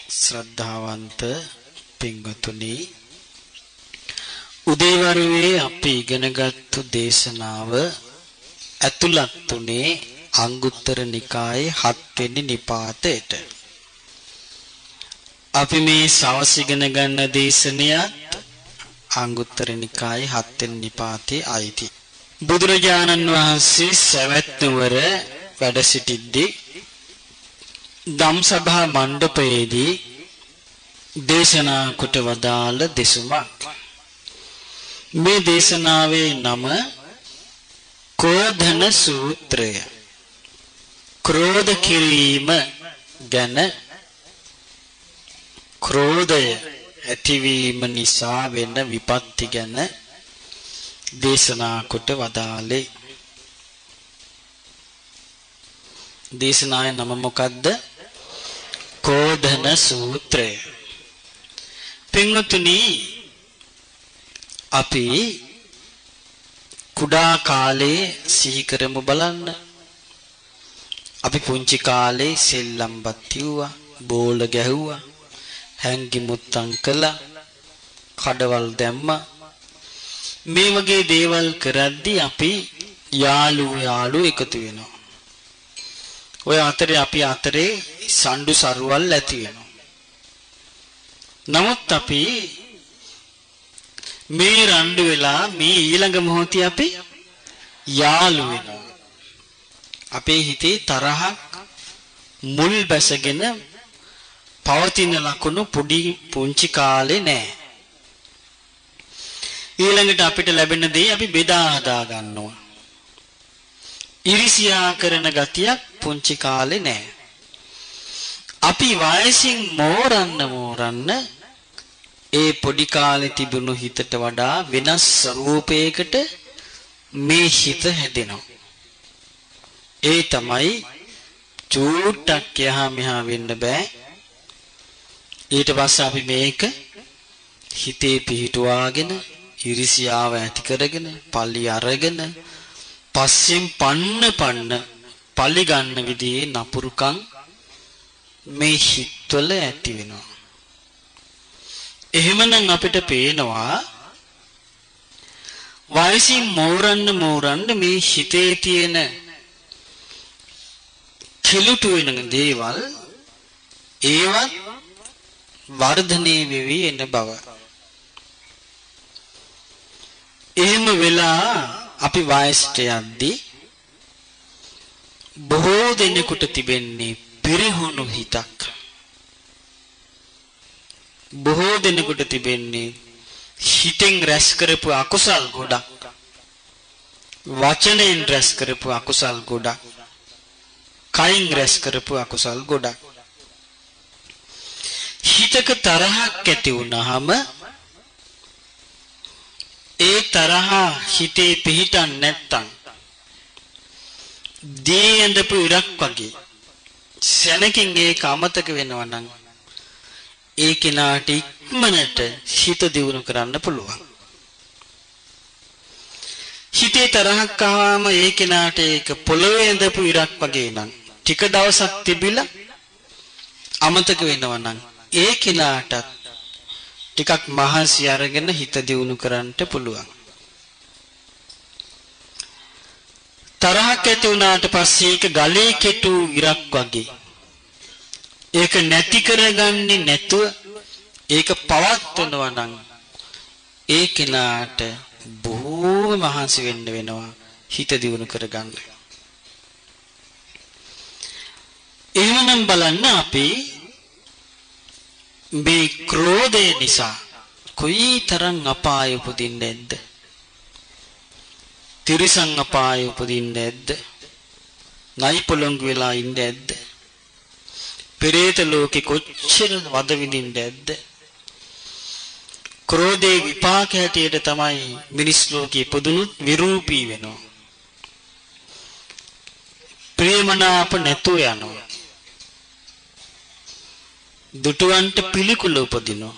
ශ්‍රද්ධාවන්ත පින්වතුනි, උදේවරුේ අපි ඉගෙනගත්තු දේශනාව ඇතුළත් උනේ අංගුත්තර නිකායේ 7 වෙනි නිපාතයට. අපි මේ සවස් ඉගෙන ගන්න දේශනයත් අංගුත්තර නිකායේ 7 වෙනි නිපාතේ අයිති. බුදුරජාණන් වහන්සේ සවැත් නුවර වැඩ සිටිද්දී ධම්සභා මණ්ඩපයේදී දේශනා කොට වදාළ දෙසුමක්. මේ දේශනාවේ නම කෝධන සූත්‍රය. ක්‍රෝධ කිරීම ගැන, ක්‍රෝධය ඇතිවීම නිසා වෙන විපත්ති ගැන දේශනා කොට වදාළේ. දේශනාවේ නම මොකද්ද? කෝධන සූත්‍රය. පින්වතුනි, අපි කුඩා කාලේ සිහි කරමු බලන්න. අපි පුංචි කාලේ සෙල්ලම්පත් තියුවා, බෝල ගැහුවා, හැංගි මුත්තම් කළා, කඩවල් දැම්මා. මේ වගේ දේවල් කරද්දී අපි යාළු එකතු වෙනවා. ඔය අතරේ අපි අතරේ සම්ඩු සරුවල් ඇති වෙනවා. නමුත් අපි මේ රණ්ඩු වෙලා මේ ඊළඟ මොහොතේ අපි යාළු වෙනවා. අපේ හිතේ තරහක් මුල් බැසගෙන පවතින ලකුණු පුංචි කාලේ නෑ. ඊළඟට අපිට ලැබෙන දේ අපි බෙදා හදා ගන්නවා. ඉරිසියා කරන ගතියක් පුංචි කාලේ නෑ. අපි වයසින් මෝරන්න ඒ පොඩි කාලේ තිබුණු හිතට වඩා වෙනස් ස්වරූපයකට මේ හිත හැදෙනවා. ඒ තමයි චූට්ටක් යහා මෙහා වෙන්න බෑ. ඊට පස්සේ අපි මේක හිතේ පිහිටුවාගෙන ඉරිසියාව ඇති කරගෙන පල්ලි අරගෙන පස්සෙන් පන්න පල්ලි ගන්න විදිහේ නපුරුකම් මේ හිතවල ඇති වෙනවා. එහෙමනම් අපිට පේනවා වයසින් මෝරන්න මේ හිතේ තියෙන කිලුටු වෙන දේවල් ඒවත් වර්ධනය වෙවි එන බව. එහෙම වෙලා අපි වයසට යද්දී බොහෝ දෙනෙකුට තිබෙන්නේ පිරිහුණු හිතක්. බොහෝ දෙනෙකුට තිබෙන්නේ හිතෙන් රැස් කරපු අකුසල් ගොඩක්, වචනෙන් රැස් කරපු අකුසල් ගොඩක්, කයින් රැස් කරපු අකුසල් ගොඩක්. හිතක තරහක් ඇති වුණාම ඒ තරහ හිතේ පිහිටන් නැත්තම් දී ඇඳපු ඉරක් වගේ සැනකින් ඒක අමතක වෙනවා නම් ඒ කෙනාට ඉක්මනට හිත දියුණු කරන්න පුළුවන්. හිතේ තරහක් ආවම ඒ කෙනාට ඒක පොළවේ ඇඳපු ඉරක් වගේ නම් ටික දවසක් තිබිලා අමතක වෙනවා නම් ඒ කෙනාට ටිකක් මහන්සි අරගෙන හිත දියුණු කරන්න පුළුවන්. තරහක් ඇති වුණාට පස්සේ ඒක ගලේ කෙටු ඉරක් වගේ. ඒක නැති කරගන්නේ නැතුව ඒක පවත්වනවා නම් ඒ කෙනාට බොහෝ මහන්සි වෙන්න වෙනවා හිත දියුණු කරගන්න. එහෙමනම් බලන්න අපි මේ ක්‍රෝධය නිසා කොයිතරම් අපාය උපදින්නේ නැද්ද? තිරිසන් අපාය උපදින්නේ නැද්ද? නයි පොළොංගු වෙලා ඉන්නේ නැද්ද? පෙරේත ලෝකෙ කොච්චර වද විඳින්නේ නැද්ද? ක්‍රෝධේ විපාක හැටියට තමයි මිනිස් ලෝකෙ ඉපදුනුත් විරූපී වෙනවා. ප්‍රේමනාප නැතුව යනවා. දුටුවන්ට පිළිකුල උපදිනවා.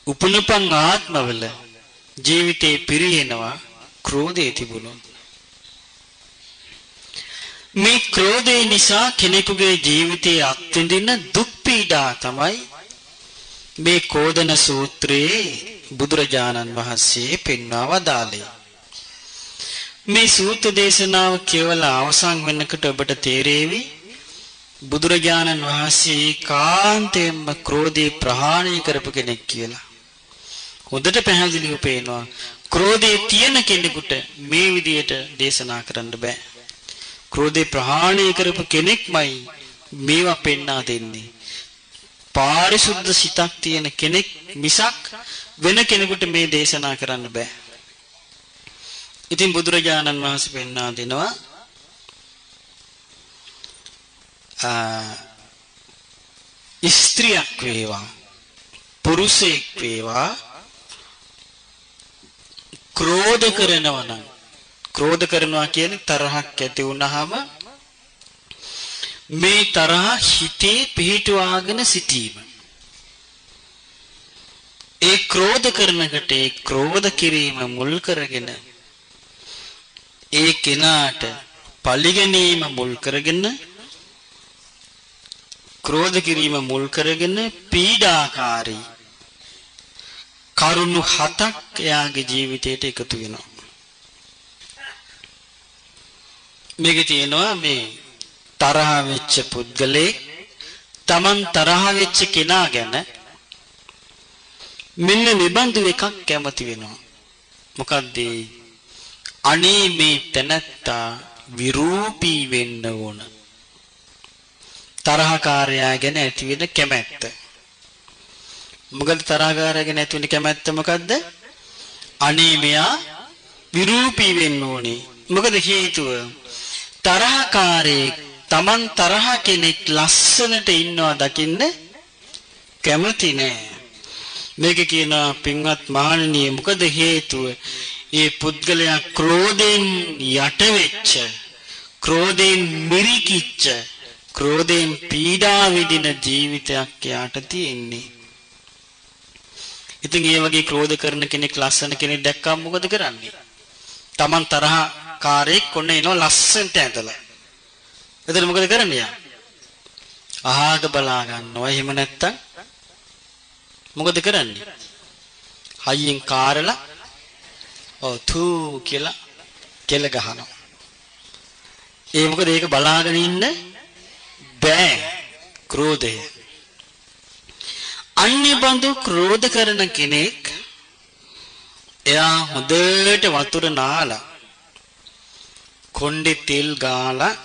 උපනුපන් ආත්මවල ජීවිතේ පිරිහෙනවා ක්‍රෝධය තිබුණොත්. මේ ක්‍රෝධය නිසා කෙනෙකුගේ ජීවිතයේ අත්විඳින දුක් පීඩා තමයි මේ කෝදන සූත්‍රයේ බුදුරජාණන් වහන්සේ පෙන්වා වදාළේ. මේ සූත්‍ර දේශනාව කියවලා අවසන් වෙනකොට ඔබට තේරෙවි බුදුරජාණන් වහන්සේ කාන්තයෙන්ම ක්‍රෝධය ප්‍රහාණය කරපු කෙනෙක් කියලා. හොඳට පැහැදිලිව පේනවා ක්‍රෝධය තියෙන කෙනෙකුට මේ විදියට දේශනා කරන්න බෑ. ක්‍රෝධය ප්‍රහාණය කරපු කෙනෙක්මයි මේවා පෙන්වා දෙන්නේ. පාරිශුද්ධ සිතක් තියෙන කෙනෙක් මිසක් වෙන කෙනෙකුට මේ දේශනා කරන්න බෑ. ඉතින් බුදුරජාණන් වහන්සේ පෙන්වා දෙනවා ස්ත්‍රියක් වේවා පුරුෂයෙක් වේවා ක්‍රෝධ කරනවා නම් ක්‍රෝධ කරනවා කියන්නේ තරහක් ඇති වුනහම මේ තරහ හිතේ පිහිටුවාගෙන සිටීම. ඒ ක්‍රෝධ කරනකට ඒ ක්‍රෝධ කිරීම මුල් කරගෙන ඒ කෙනාට පරිගැනීම මුල් කරගෙන ක්‍රෝධ කිරීම මුල් කරගෙන පීඩාකාරී කරුණු 7ක් එයාගේ ජීවිතයට එකතු වෙනවා. මේකේ තියෙනවා මේ තරහ වෙච්ච පුද්ගලෙක් Taman තරහ වෙච්ච කෙනා ගැන මෙන්න නිබඳු එකක් කැමති වෙනවා. මොකද්ද? අනේ මේ තැනත්තා විරූපී වෙන්න ඕන. තරහකාරයා ගැන ඇති වෙන කැමැත්ත. මොකද තරහකාරයා ගැන ඇති වෙන කැමැත්ත මොකද්ද? අනේ මෙයා විරූපී වෙන්න ඕනේ. මොකද හේතුව තරහකාරයෙක් Taman තරහ කෙනෙක් ලස්සනට ඉන්නවා දකින්න කැමති නෑ. මේක කියනවා පින්වත් මහණෙනි මොකද හේතුව? ඒ පුද්ගලයා ක්‍රෝධයෙන් යට වෙච්ච, ක්‍රෝධයෙන් මිරිකිච්ච, ක්‍රෝධයෙන් පීඩා විඳින ජීවිතයක් යාට තියෙන්නේ. ඉතින් ඒ වගේ ක්‍රෝධ කරන කෙනෙක් ලස්සන කෙනෙක් දැක්කම මොකද කරන්නේ? Taman තරහකාරයෙක් කොන්න එනවා ලස්සනට ඇඳලා. එතන මොකද කරන්නේ? අහක බලා ගන්නවා. එහෙම නැත්තම් මොකද කරන්නේ? හයියෙන් කාරලා තූ කියලා කෙල ගහනවා. ඒ මොකද ඒක බලාගෙන ඉන්න බෑ ක්‍රෝධය. අන්නේ බඳු ක්‍රෝධ කරන කෙනෙක් එයා හොඳට වතුර නාලා කොණ්ඩේ තෙල් ගාලා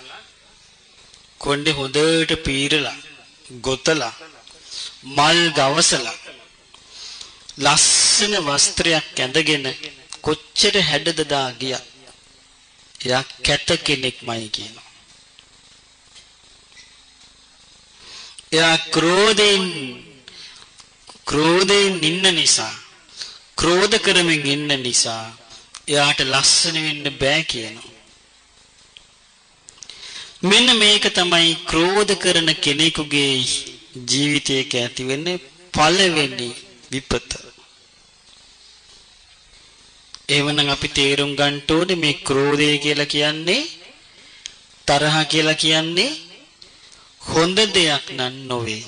කොණ්ඩේ හොඳට පීරලා ගොතලා මල් ගවසලා ලස්සන වස්ත්‍රයක් ඇඳගෙන කොච්චර හැඩද දා ගියා. එයා කැත කෙනෙක්මයි කියනවා. එයා ක්‍රෝධයෙන් ඉන්න නිසා, ක්‍රෝධ කරමින් ඉන්න නිසා එයාට ලස්සන වෙන්න බෑ කියනවා. මෙන්න මේක තමයි ක්‍රෝධ කරන කෙනෙකුගේ ජීවිතයක ඇති වෙන්නේ පළවෙනි විපත. එවනම් අපි තේරුම් ගන්න ඕනේ මේ ක්‍රෝධය කියලා කියන්නේ තරහ කියලා කියන්නේ හොඳ දෙයක් නොවේ.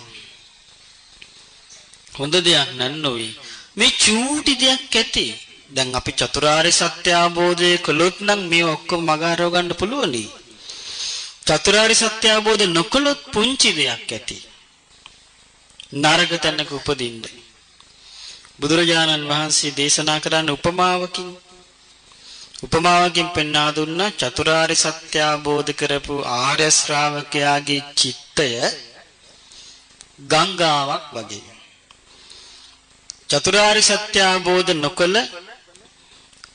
හොඳ දෙයක් නොවේ. මේ චූටි දෙයක් ඇති. දැන් අපි චතුරාර්ය සත්‍ය අවබෝධය කළොත් නම් මේ ඔක්කොම මගහරව ගන්න පුළුවනි. චතුරාර්ය සත්‍ය අවබෝධ නොකළොත් පුංචි දෙයක් ඇති. නරක තැනක උපදින්න. බුදුරජාණන් වහන්සේ දේශනා කරන උපමාවකින් පෙන්වා දුන්නා චතුරාර්ය සත්‍ය අවබෝධ කරපු ආර්ය ශ්‍රාවකයාගේ චිත්තය ගංගාවක් වගේ. චතුරාර්ය සත්‍ය අවබෝධ නොකළ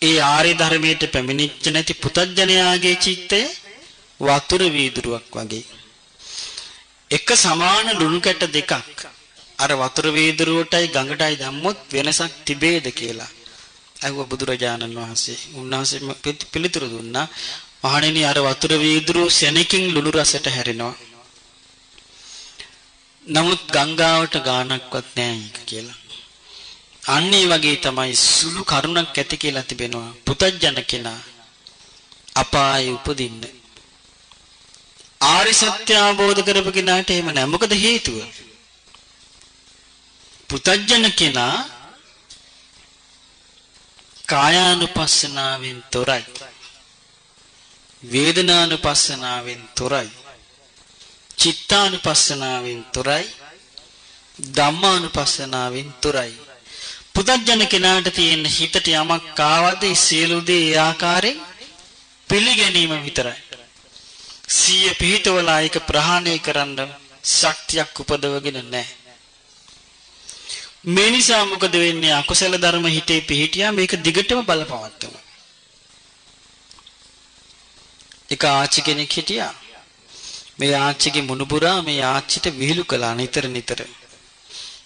ඒ ආර්ය ධර්මයට පැමිණෙච්ච නැති පුතඥයාගේ චිත්තය වතුර වීදුරුවක් වගේ. එක සමාන ලුණු කැට දෙකක් අර වතුර වීදුරුවටයි ගඟටයි දැම්මොත් වෙනසක් තිබේද කියලා අහුව බුදුරජාණන් වහන්සේ. උන්වහන්සේ පිළිතුරු දුන්නා මහණෙනි අර වතුර වීදුරුව සෙනකින් ලුණු රසට හැරෙනවා. නමුත් ගංගාවට ගානක්වත් නැහැ කියලා. අන්න ඒ වගේ තමයි සුළු කරුණක් ඇති කියලා තිබෙනවා. පුතඥ කෙනා අපායේ උපදින්න. ආරි සත්‍ය අවබෝධ කරපු කෙනාට එහෙම නැහැ. මොකද හේතුව? පුතඥ කෙනා කායානුපස්සනාවෙන් තොරයි. වේදනානුපස්සනාවෙන් තොරයි. චිත්තානුපස්සනාවෙන් තොරයි. ධම්මානුපස්සනාවෙන් තොරයි. පුතඥ කෙනාට තියෙන හිතට යමක් ආවද ඒ සියලු දේ ඒ ආකාරයෙන් පිළිගැනීම විතරයි. සිය පිහිටවලා ඒක ප්‍රහාණය කරන්න ශක්තියක් උපදවගෙන නැහැ. මේ නිසා මොකද වෙන්නේ? අකුසල ධර්ම හිතේ පිහිටියා මේක දිගටම බලපවත්වනවා. එක ආච්චි කෙනෙක් හිටියා. මේ ආච්චිගේ මුණුබුරා මේ ආච්චිට විහිළු කළා නිතර නිතර.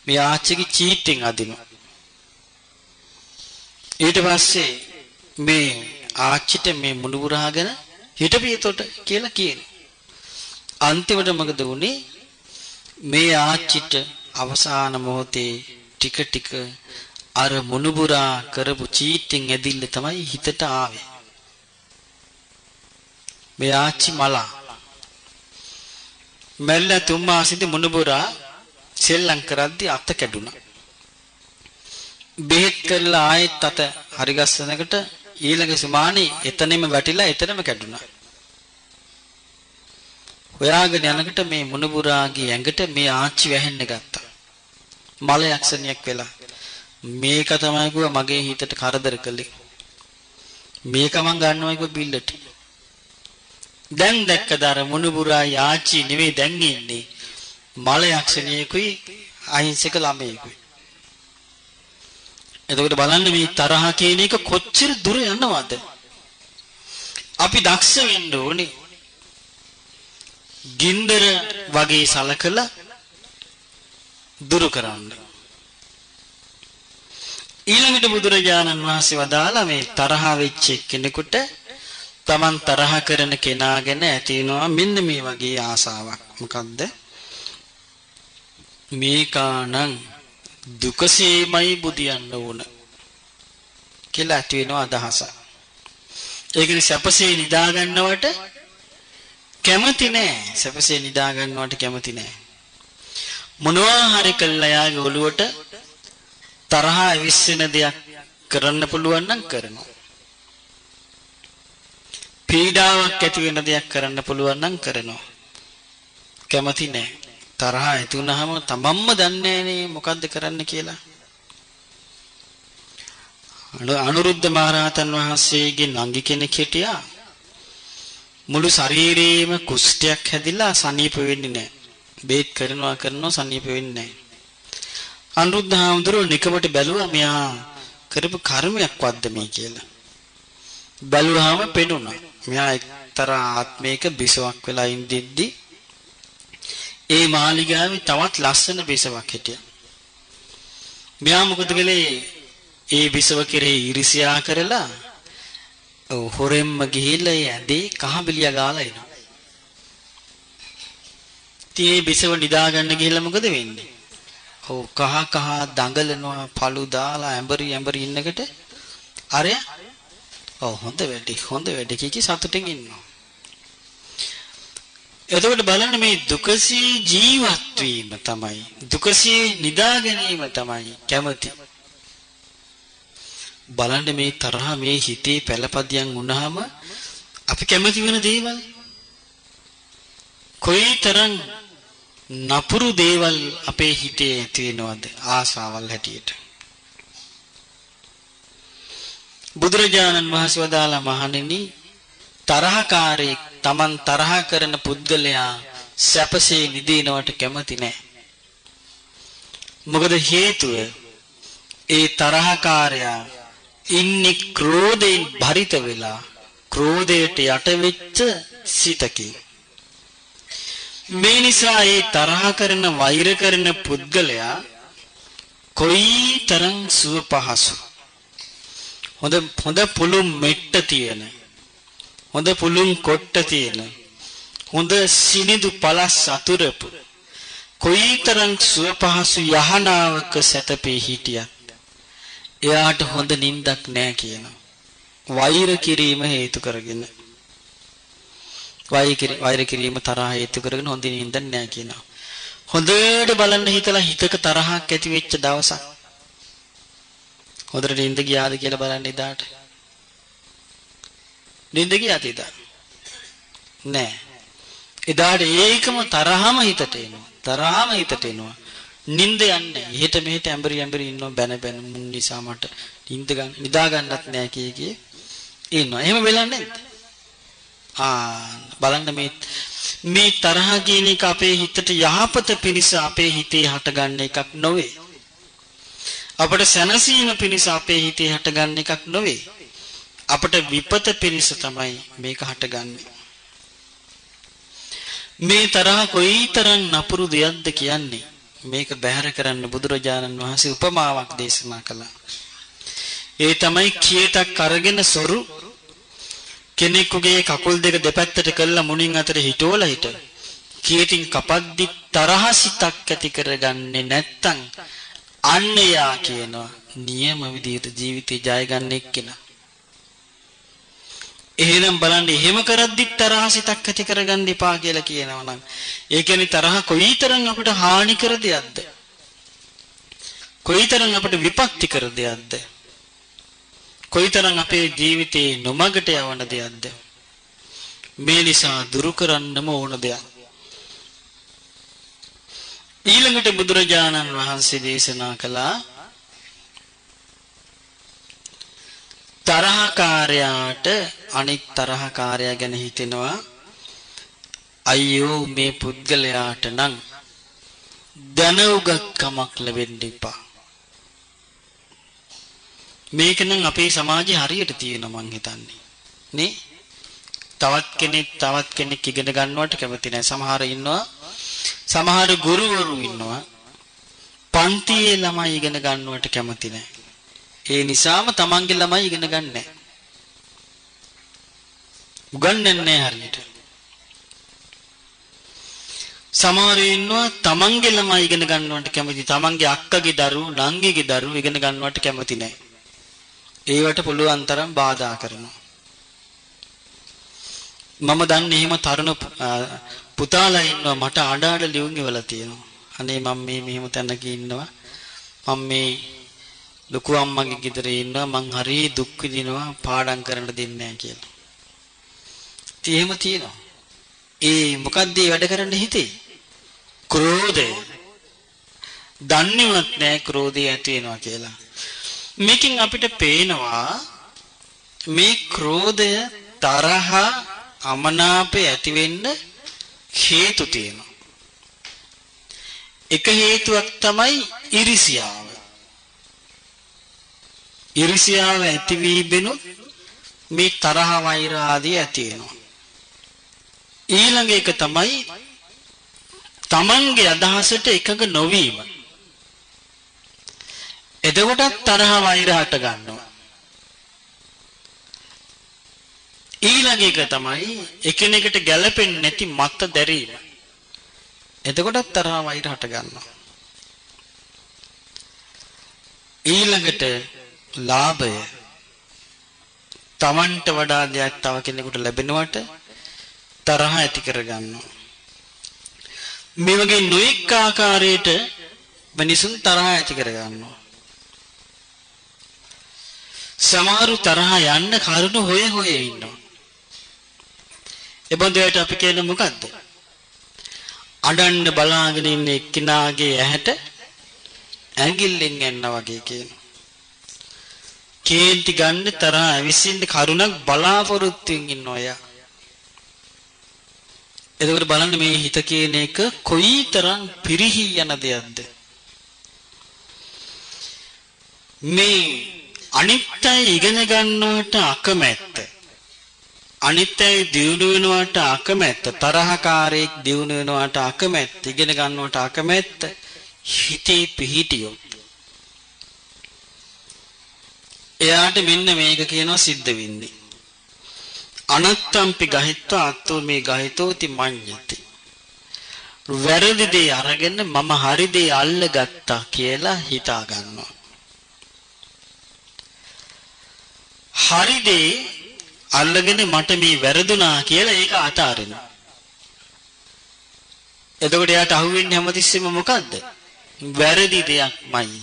මේ ආච්චිගේ චීට්ටෙන් අදිනවා. ඊට පස්සේ මේ ආච්චිට මේ මුණුබුරාගෙන හිටපියතොට කියලා කියනවා. අන්තිමට මොකද වුනේ? මේ ආච්චිට අවසාන මොහොතේ ටික ටික අර මුණුබුරා කරපු චීට්ටෙන් ඇදිල්ල තමයි හිතට ආවේ. මේ ආච්චි මලා මැල්ල 3 මාසෙදි මුණුබුරා සෙල්ලම් කරද්දී අත කැඩුනා. බෙහෙත් කරලා ආයෙත් අත හරි ගස්සනකට ඊළඟ සුමානේ එතනෙම වැටිලා එතනම කැඩුනා. හොයාගෙන යනකොට මේ මුණුබුරාගේ ඇඟට මේ ආච්චි වැහෙන්න ගත්තා. මල යක්ෂණියක් වෙලා. මේක තමයි කිව්වා මගේ හිතට කරදර කළේ. මේක මං ගන්නවා කිව්වා බිල්ලට. දැන් දැක්කද අර මුණුබුරා ආච්චි නෙවෙයි දැන් ඉන්නේ. මල යක්ෂණියකුයි අහිංසක ළමයෙකුයි. එතකොට බලන්න මේ තරහ කියන එක කොච්චර දුර යනවද? අපි දක්ෂ වෙන්න ඕනේ. ගින්දර වගේ සලකලා දුරු කරන්න. ඊළඟට බුදුරජාණන් වහන්සේ වදාලා මේ තරහ වෙච්ච කෙනෙකුට Taman තරහ කරන කෙනා ගැන ඇති වෙනවා මෙන්න මේ වගේ ආසාවක්. මොකද්ද? මේකානම් දුකසේමයි බුදියන්න ඕන කියලා ඇති වෙනවා අදහස. ඒ කියන්නේ සැපසේ නිදා ගන්නවට කැමති නෑ. සැපසේ නිදා ගන්නවට කැමති නෑ. මොනවා හරි කළා යාගේ ඔළුවට තරහ විශ්සෙන දෙයක් කරන්න පුළුවන් නම් කරනවා. පීඩාවක් ඇති වෙන දෙයක් කරන්න පුළුවන් නම් කරනවා. කැමති නෑ. තරහ ඇති වුනහම තමන්ම දන්නේ නෑනේ මොකද්ද කරන්න කියලා. අනුරුද්ධ මහරහතන් වහන්සේගේ නංගි කෙනෙක් හිටියා. මුළු ශරීරේම කුෂ්ඨයක් හැදිලා සනීප වෙන්නේ නෑ. බේත් කරනවා සනීප වෙන්නේ නෑ. අනුරුද්ධ හාමුදුරුවෝ නිකමට බැලුවා මෙයා කරපු කර්මයක් වද්ද මේ කියලා. බැලුවාම පෙනුණා. මෙයා එක්තරා ආත්මයක බිසවක් වෙලා ඉඳිද්දි ඒ මාලිගාවේ තවත් ලස්සන බිසවක් හිටියා. මෙයා මොකද කළේ? ඒ බිසව කෙරෙහි ඊර්ෂ්‍යා කරලා හොරෙන්ම ගිහිල්ලා ඒ ඇඳේ කහබිලිය ගාලා එනවා. ඉතින් ඒ බිසව නිදා ගන්න ගිහිල්ලා මොකද වෙන්නේ? ඔව් කහ දඟලනවා පළු දාලා ඇඹරි ඉන්නකට අර හොඳ වැඩි කීකී සතුටින් ඉන්නවා. එතකොට බලන්න මේ දුකසී ජීවත් වීම තමයි දුකසී නිදා ගැනීම තමයි කැමති. බලන්න මේ තරහ මේ හිතේ පළපදියම් වුණාම අපි කැමති වෙන දේවල් කොයිතරම් නපුරු දේවල් අපේ හිතේ ඇති වෙනවද ආසාවල් හැටියට. බුදුරජාණන් වහන්සේ වදාලා මහණෙනි තරහකාරී Taman තරහ කරන පුද්ගලයා සැපසේ නිදිනවට කැමති නැහැ. මොකද හේතුව ඒ තරහකාරයා ඉන්නේ ක්‍රෝධයෙන් භරිත වෙලා ක්‍රෝධයට යට වෙච්ච සිතකින්. මේ නිසා ඒ තරහ කරන වෛර කරන පුද්ගලයා කොයිතරම් සුව පහසු හොඳ පුළුම් මෙට්ට තියෙන හොඳ පුළුම් කොට්ට තියෙන හොඳ සිනිඳු පළස් අතුරපු කොයිතරම් සුව පහසු යහනාවක සැතපේ හිටියත් එයාට හොඳ නිින්දක් නැහැ කියනවා. වෛර කිරීම හේතු කරගෙන වෛර කිරීම තරහ හේතු කරගෙන හොඳ නිින්දක් නැහැ කියනවා. හොඳට බලන්න හිතලා හිතක තරහක් ඇති වෙච්ච දවසක් හොඳට නිින්ද ගියාද කියලා බලන්න ඉදාට. නිින්ද ගියාද ඉදා? නෑ. ඉදාට ඒකම තරහම හිතට එනවා. තරහම හිතට එනවා. නිින්ද යන්නේ. එහෙට මෙහෙට ඇඹරි ඇඹරි ඉන්නව බැන බැන මුන් නිසා මට නිින්ද ගන්න නිදා ගන්නත් නෑ කිය ඉන්නවා. එහෙම වෙලා නැද්ද? බලන්න මේ තරහ කියන එක අපේ හිතට යහපත පිණිස අපේ හිතේ හටගන්න එකක් නොවේ. අපට සැනසීම පිණිස අපේ හිතේ හටගන්න එකක් නොවේ. අපට විපත පිණිස තමයි මේක හටගන්නේ. මේ තරහ කොයිතරම් නපුරු දෙයක්ද කියන්නේ මේක බැහැර කරන්න බුදුරජාණන් වහන්සේ උපමාවක් දේශනා කළා. ඒ තමයි කීයටක් අරගෙන සොරු කෙනෙකුගේ කකුල් දෙක දෙපැත්තට කළා මුණින් අතර හිටවලා හිට කීයටින් කපද්දි තරහසිතක් ඇති කරගන්නේ නැත්තම් අන්න යා කියනවා නියම විදිහට ජීවිතේ ජය ගන්න එක්කෙනා. එහෙනම් බලන්න එහෙම කරද්දි තරහසිතක් ඇති කරගන්න එපා කියලා කියනවා නම් ඒ කියන්නේ තරහ කොයිතරම් අපිට හානි කර දෙයක්ද? කොයිතරම් අපිට විපත්ති කර දෙයක්ද? කොයිතරම් අපේ ජීවිතේ නොමගට යවන දෙයක්ද? මේ නිසා දුරු කරන්නම ඕන දෙයක්. ඊළඟට බුදුරජාණන් වහන්සේ දේශනා කළා තරහකාරයාට අනික් තරහකාරයා ගැන හිතෙනවා අයියෝ මේ පුද්ගලයාට නම් දැනුගත්කමක් ලැබෙන්න එපා. මේක නම් අපේ සමාජයේ හරියට තියෙනවා මං හිතන්නේ. නේ? තවත් කෙනෙක් ඉගෙන ගන්නවට කැමති නැහැ. සමහර ගුරුවරු ඉන්නවා පන්තියේ ළමයි ඉගෙන ගන්නවට කැමති නැහැ. ඒ නිසාම තමන්ගේ ළමයි ඉගෙන ගන්න නැහැ. උගන්වන්නේ නැහැ හරියට. සමහර ඉන්නවා තමන්ගේ ළමයි ඉගෙන ගන්නවට කැමති. තමන්ගේ අක්කගේ දරුවෝ නංගිගේ දරුවෝ ඉගෙන ගන්නවට කැමති නැහැ. ඒවට පුළුවන් තරම් බාධා කරනවා. මම දන්නේ එහෙම තරුණ පුතාලා ඉන්නවා මට අඬ ලියුම් ඉවලා තියෙනවා. අනේ මම මෙහෙම තැනක ඉන්නවා. මම මේ ලොකු අම්මගේ ගෙදර ඉන්නවා. මං හරි දුක් විඳිනවා පාඩම් කරන්න දෙන්නේ නැහැ කියලා. ඉතින් එහෙම තියෙනවා. ඒ මොකද්ද මේ වැඩ කරන්න හිතේ? ක්‍රෝධය. දන්නේවත් නැහැ ක්‍රෝධය ඇති වෙනවා කියලා. මේකෙන් අපිට පේනවා මේ ක්‍රෝධය තරහ අමනාපය ඇති වෙන්න හේතු තියෙනවා. එක හේතුවක් තමයි iriසියාව. iriසියාව ඇති වී බිනොත් මේ තරහ වෛර ආදී ඇති වෙනවා. ඊළඟ එක තමයි තමන්ගේ අදහසට එකඟ නොවීම. එතකොට තරහ වෛර හට ගන්නවා. ඊළඟ එක තමයි එකිනෙකට ගැළපෙන්නේ නැති මත දැරීම. එතකොට තරහ වෛර හට ගන්නවා. ඊළඟට ලාභය. තමන්ට වඩා දෙයක් තව කෙනෙකුට ලැබෙනවට තරහ ඇති කර ගන්නවා. මේ වගේ නොඑක ආකාරයට මිනිසුන් තරහ ඇති කර ගන්නවා. සමහරු තරහ යන්න කරුණු හොය ඉන්නවා. එබඳුයට අපි කියන්නේ මොකද්ද? අඬන්න බලාගෙන ඉන්න එක්කිනාගේ ඇහැට ඇඟිල්ලෙන් යනවා වගේ කියනවා. කේන්ති ගන්න තරහ ඇවිසින්න කරුණක් බලාපොරොත්තුෙන් ඉන්න අය. එතකොට බලන්න මේ හිත කියන එක කොයිතරම් පිරිහි යන දෙයක්ද? මේ අනිත්‍ය ඉගෙන ගන්නවට අකමැත්ත. අනිත්‍ය දියුණු වෙනවට අකමැත්ත. තරහකාරයෙක් දියුණු වෙනවට අකමැත්ත. ඉගෙන ගන්නවට අකමැත්ත. හිතේ පිහිටියොත් එයාට මෙන්න මේක කියනවා සිද්ධ වෙන්නේ. අනත්තම්පි ගහිත්වා අත්තෝ මේ ගහිතෝති මඤ්ඤති. වැරදි දේ අරගෙන මම හරි දේ අල්ලගත්තා කියලා හිතා ගන්නවා. හරි දේ අල්ලගෙන මට මේ වැරදුනා කියලා ඒක අතාරිනවා. එතකොට යාට අහුවෙන්නේ හැමතිස්සෙම මොකද්ද? වැරදි දෙයක්මයි.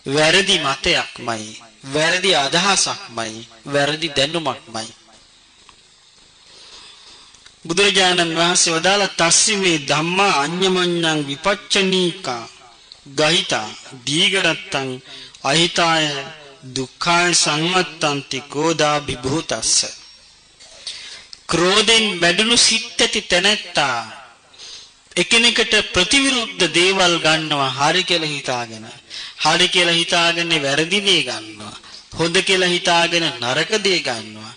වැරදි මතයක්මයි. වැරදි අදහසක්මයි. වැරදි දැනුමක්මයි. බුදුරජාණන් වහන්සේ වදාළ තස්සිමේ ධම්මා අඤ්ඤමඤ්ඤං විපච්චනීකා ගහිතා දීගරත්තං අහිතාය දුක්ඛාය සංවත්තන්ති කෝදා විභූතස්ස. ක්‍රෝධෙන් වැඩුණු සිත් ඇති තැනැත්තා එකිනෙකට ප්‍රතිවිරුද්ධ දේවල් ගන්නවා හරි කියලා හිතාගෙන. හරි කියලා හිතාගෙන වැරදි දේ ගන්නවා. හොඳ කියලා හිතාගෙන නරක දේ ගන්නවා.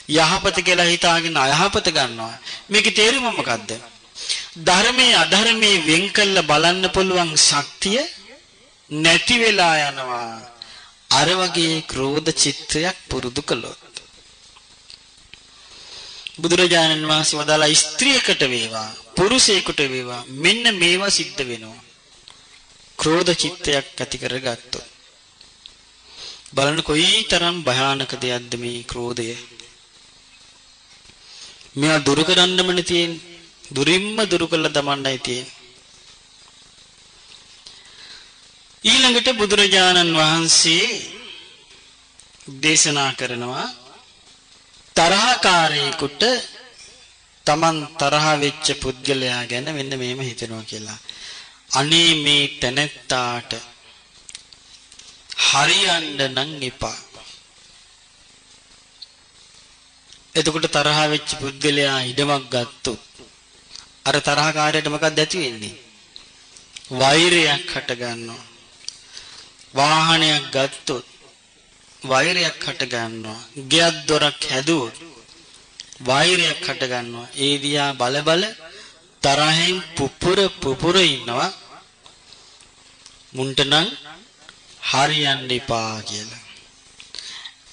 යහපත කියලා හිතාගෙන අයහපත ගන්නවා. මේකේ තේරුම මොකද්ද? ධර්මයේ අධර්මයේ වෙන් කළ බලන්න පුළුවන් ශක්තිය නැති වෙලා යනවා. අර වගේ ක්‍රෝධ චිත්තයක් පුරුදු කළොත්. බුදුරජාණන් වහන්සේ වදාලා ස්ත්‍රියකට වේවා පුරුෂයෙකුට වේවා මෙන්න මේවා සිද්ධ වෙනවා. ක්‍රෝධ චිත්තයක් ඇති කරගත්තොත් බලන්න කොයිතරම් භයානක දෙයක්ද මේ ක්‍රෝධය. මෙයා දුරු කරන්නමනේ තියෙන්නේ. දුරින්ම දුරු කළ දමන්නයි තියෙන්නේ. ඊළඟට බුදුරජාණන් වහන්සේ දේශනා කරනවා තරහකාරයෙකුට තමන් තරහ වෙච්ච පුද්ගලයා ගැන මෙන්න මේම හිතනවා කියලා. අනේ මේ තැනැත්තාට හරියන්න නම් එපා. එතකොට තරහ වෙච්ච පුද්ගලයා ඉඩමක් ගත්තොත් අර තරහකාරයට මොකක්ද ඇති වෙන්නේ? වෛරයක් හට ගන්නවා. වාහනයක් ගත්තොත් වෛරයක් හට ගන්නවා. ගෙයක් දොරක් හැදුවොත් වෛරයක් හට ගන්නවා. ඒ දිහා බල බල තරහෙන් පුපුර ඉන්නවා. මුන්ට නම් හරියන්න එපා කියලා.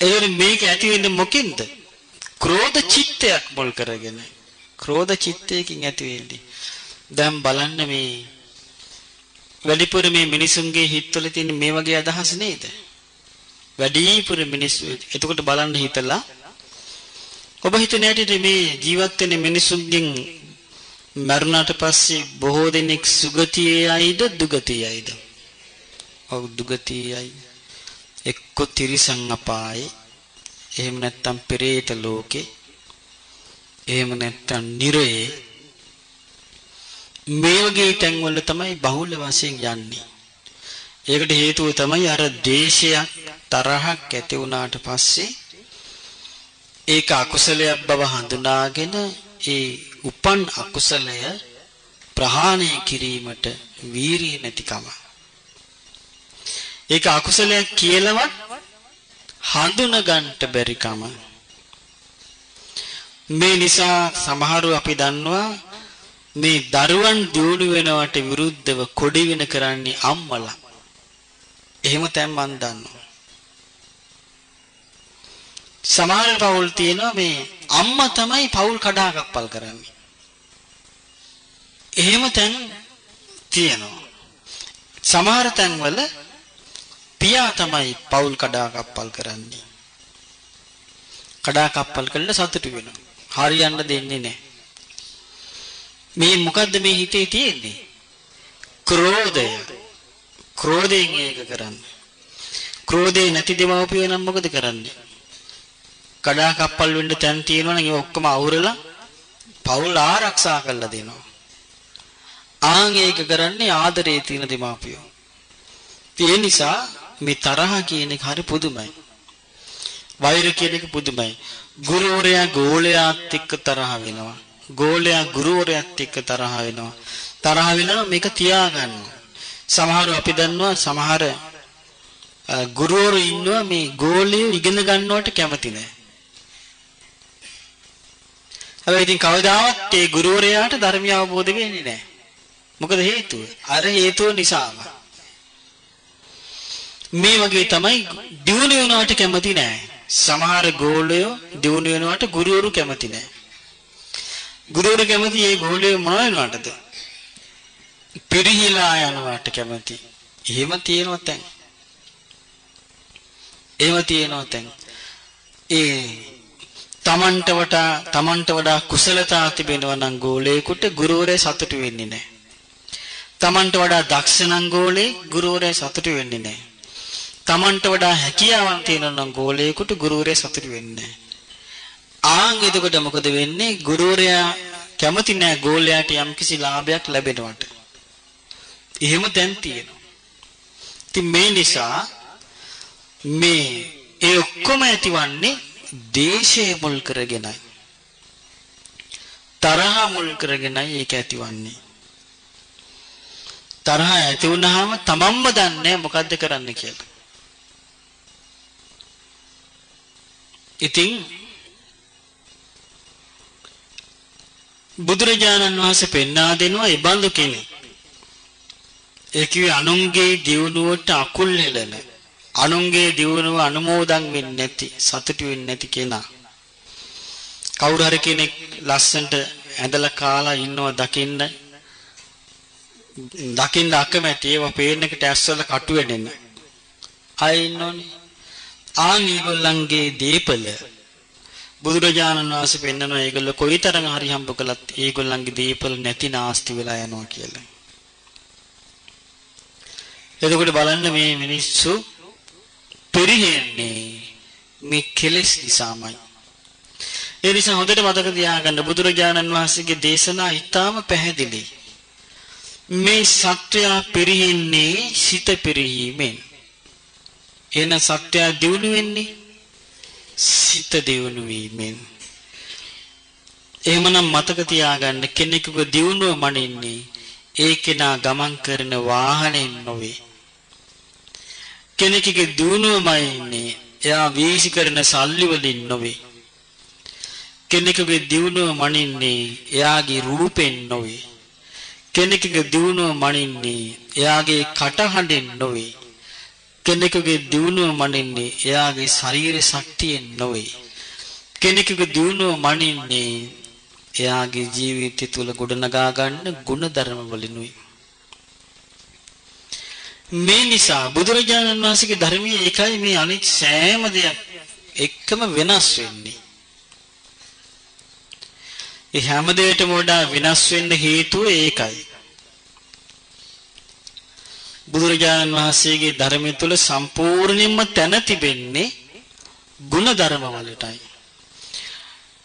එතකොට මේක ඇති වෙන්නේ මොකෙන්ද? ක්‍රෝධ චිත්තයක් මුල් කරගෙන. ක්‍රෝධ චිත්තයකින් ඇති වෙන්නේ. දැන් බලන්න මේ වැඩිපුර මේ මිනිසුන්ගේ හිතවල තියෙන මේ වගේ අදහස් නේද? වැඩිපුර මිනිස්සු එතකොට බලන්න හිතලා ඔබ හිතන ඇටට මේ ජීවත් වෙන මිනිසුන්ගෙන් මරණට පස්සේ බොහෝ දෙනෙක් සුගතියේ යයිද දුගතියේ යයිද? ඔව් දුගතියේ යයි. එක්ක තිරිසන් අපායේ, එහෙම නැත්නම් පෙරේත ලෝකේ, එහෙම නැත්නම් නිරයේ මේ වගේ තැන්වල තමයි බහුල වශයෙන් යන්නේ. ඒකට හේතුව තමයි අර ද්වේෂයක් තරහක් ඇති වුණාට පස්සේ ඒක අකුසලයක් බව හඳුනාගෙන ඒ උපන් අකුසලය ප්‍රහාණය කිරීමට වීරිය නැතිකම. ඒක අකුසලයක් කියලාවත් හඳුන ගන්නට බැරිකම. මේ නිසා සමහරව අපි දන්නවා මේ දරුවන් දියුණු වෙනවට විරුද්ධව කොඩි වෙන කරන්නේ අම්මලා. එහෙම තැන් මන් දන්නවා. සමහර පවුල් තියෙනවා මේ අම්මා තමයි පවුල් කඩාකප්පල් කරන්නේ. එහෙම තැන් තියෙනවා. සමහර තැන්වල පියා තමයි පවුල් කඩාකප්පල් කරන්නේ. කඩාකප්පල් කළා සතුටු වෙනවා. හරියන්න දෙන්නේ නැහැ. මේ මොකද්ද මේ හිතේ තියෙන්නේ? ක්‍රෝධය. ක්‍රෝධයෙන් ඒක කරන්නේ. ක්‍රෝධේ නැති දෙමව්පියෝ නම් මොකද කරන්නේ? කඩාකප්පල් වෙන්න තැන් තියෙනවා නම් ඒ ඔක්කොම අවුරලා පවුල් ආරක්ෂා කරලා දෙනවා. ආන් ඒක කරන්නේ ආදරේ තියෙන දෙමව්පියෝ. ඒ නිසා මේ තරහ කියන එක හරි පුදුමයි. වෛර කියන එක පුදුමයි. ගුරුවරයා ගෝලයාත් එක්ක තරහ වෙනවා. ගෝලයා ගුරුවරයාත් එක්ක තරහ වෙනවා. තරහ වෙනවා මේක තියාගන්න. සමහරව අපි දන්නවා සමහර ගුරුවරු ඉන්නවා මේ ගෝලිය ඉගෙන ගන්නවට කැමති නැහැ. හැබැයි ඉතින් කවදාවත් ඒ ගුරුවරයාට ධර්මය අවබෝධ වෙන්නේ නැහැ. මොකද හේතුව? අර හේතුව නිසාම. මේ වගේ තමයි දියුණු වෙනවට කැමති නැහැ. සමහර ගෝලයෝ දියුණු වෙනවට ගුරුවරු කැමති නැහැ. ගුරුවරු කැමති ඒ ගෝලයෝ මොන වෙනවටද? පිරිහිලා යනවට කැමති. එහෙම තියෙනවා දැන්. එහෙම තියෙනවා දැන්. ඒ තමන්ට වඩා කුසලතා තිබෙනවා නම් ගෝලයකට ගුරුවරයා සතුටු වෙන්නේ නැහැ. තමන්ට වඩා දක්ෂ නම් ගෝලේ ගුරුවරයා සතුටු වෙන්නේ නැහැ. තමන්ට වඩා හැකියාවන් තියෙන නම් ගෝලේකට ගුරුවරයා සතුටු වෙන්නේ නැහැ. ආන් එතකොට මොකද වෙන්නේ? ගුරුවරයා කැමති නැහැ ගෝලයාට යම්කිසි ලාභයක් ලැබෙනවට. එහෙම දැන් තියෙනවා. ඉතින් මේ නිසා මේ ඒ ඔක්කොම ඇතිවන්නේ දේශය මුල් කරගෙනයි. තරහ මුල් කරගෙනයි ඒක ඇතිවන්නේ. තරහ ඇති වුනහම තමන්ම දන්නේ මොකද්ද කරන්න කියලා. ඉතින් බුදුරජාණන් වහන්සේ පෙන්වා දෙනවා ඒ බඳු කෙනෙක්. ඒ කිව්වේ අනුන්ගේ දියුණුවට අකුල් හෙලන, අනුන්ගේ දියුණුව අනුමෝදන් වෙන්නේ නැති, සතුටු වෙන්නේ නැති කෙනා. කවුරු හරි කෙනෙක් ලස්සනට ඇඳලා කාලා ඉන්නවා දකින්න අකමැති ඒවා පේන එකට ඇස්වල කටු වෙන්න. අය ඉන්නෝනේ. ආන් ඒගොල්ලන්ගේ දීපල බුදුරජාණන් වහන්සේ පෙන්නනවා ඒගොල්ලෝ කොයිතරම් හරි හම්බ කළත් ඒගොල්ලන්ගේ දීපල නැති නාස්ති වෙලා යනවා කියලා. එතකොට බලන්න මේ මිනිස්සු පරිහෙන්නේ මේ කෙලෙස් නිසාමයි. ඒ නිසා හොඳට මතක තියාගන්න බුදුරජාණන් වහන්සේගේ දේශනා ඉතාම පැහැදිලි. මේ සත්‍යය පරිහෙන්නේ සිත පරිහීමෙන්. එන සත්‍යය දියුණු වෙන්නේ සිත දියුණු වීමෙන්. එහෙමනම් මතක තියාගන්න කෙනෙකුගේ දියුණුව මනින්නේ ඒ කෙනා ගමන් කරන වාහනයෙන් නොවේ. කෙනෙකුගේ දියුණුව මනින්නේ එයා වීසි කරන සල්ලි වලින් නොවේ. කෙනෙකුගේ දියුණුව මනින්නේ එයාගේ රූපෙන් නොවේ. කෙනෙකුගේ දියුණුව මනින්නේ එයාගේ කටහඬෙන් නොවේ. කෙනෙකුගේ දියුණුව මනින්නේ එයාගේ ශරීර ශක්තියෙන් නොවේ. කෙනෙකුගේ දියුණුව මනින්නේ එයාගේ ජීවිතය තුළ ගොඩනගා ගන්න ගුණධර්ම වලිනුයි. මේ නිසා බුදුරජාණන් වහන්සේගේ ධර්මයේ ඒකයි මේ අනිත් සෑම දෙයක් එක්කම වෙනස් වෙන්නේ. ඒ හැම දෙයකටම වඩා වෙනස් වෙන්න හේතුව ඒකයි. බුදුරජාණන් වහන්සේගේ ධර්මය තුළ සම්පූර්ණයෙන්ම තැන තිබෙන්නේ ගුණධර්ම වලටයි.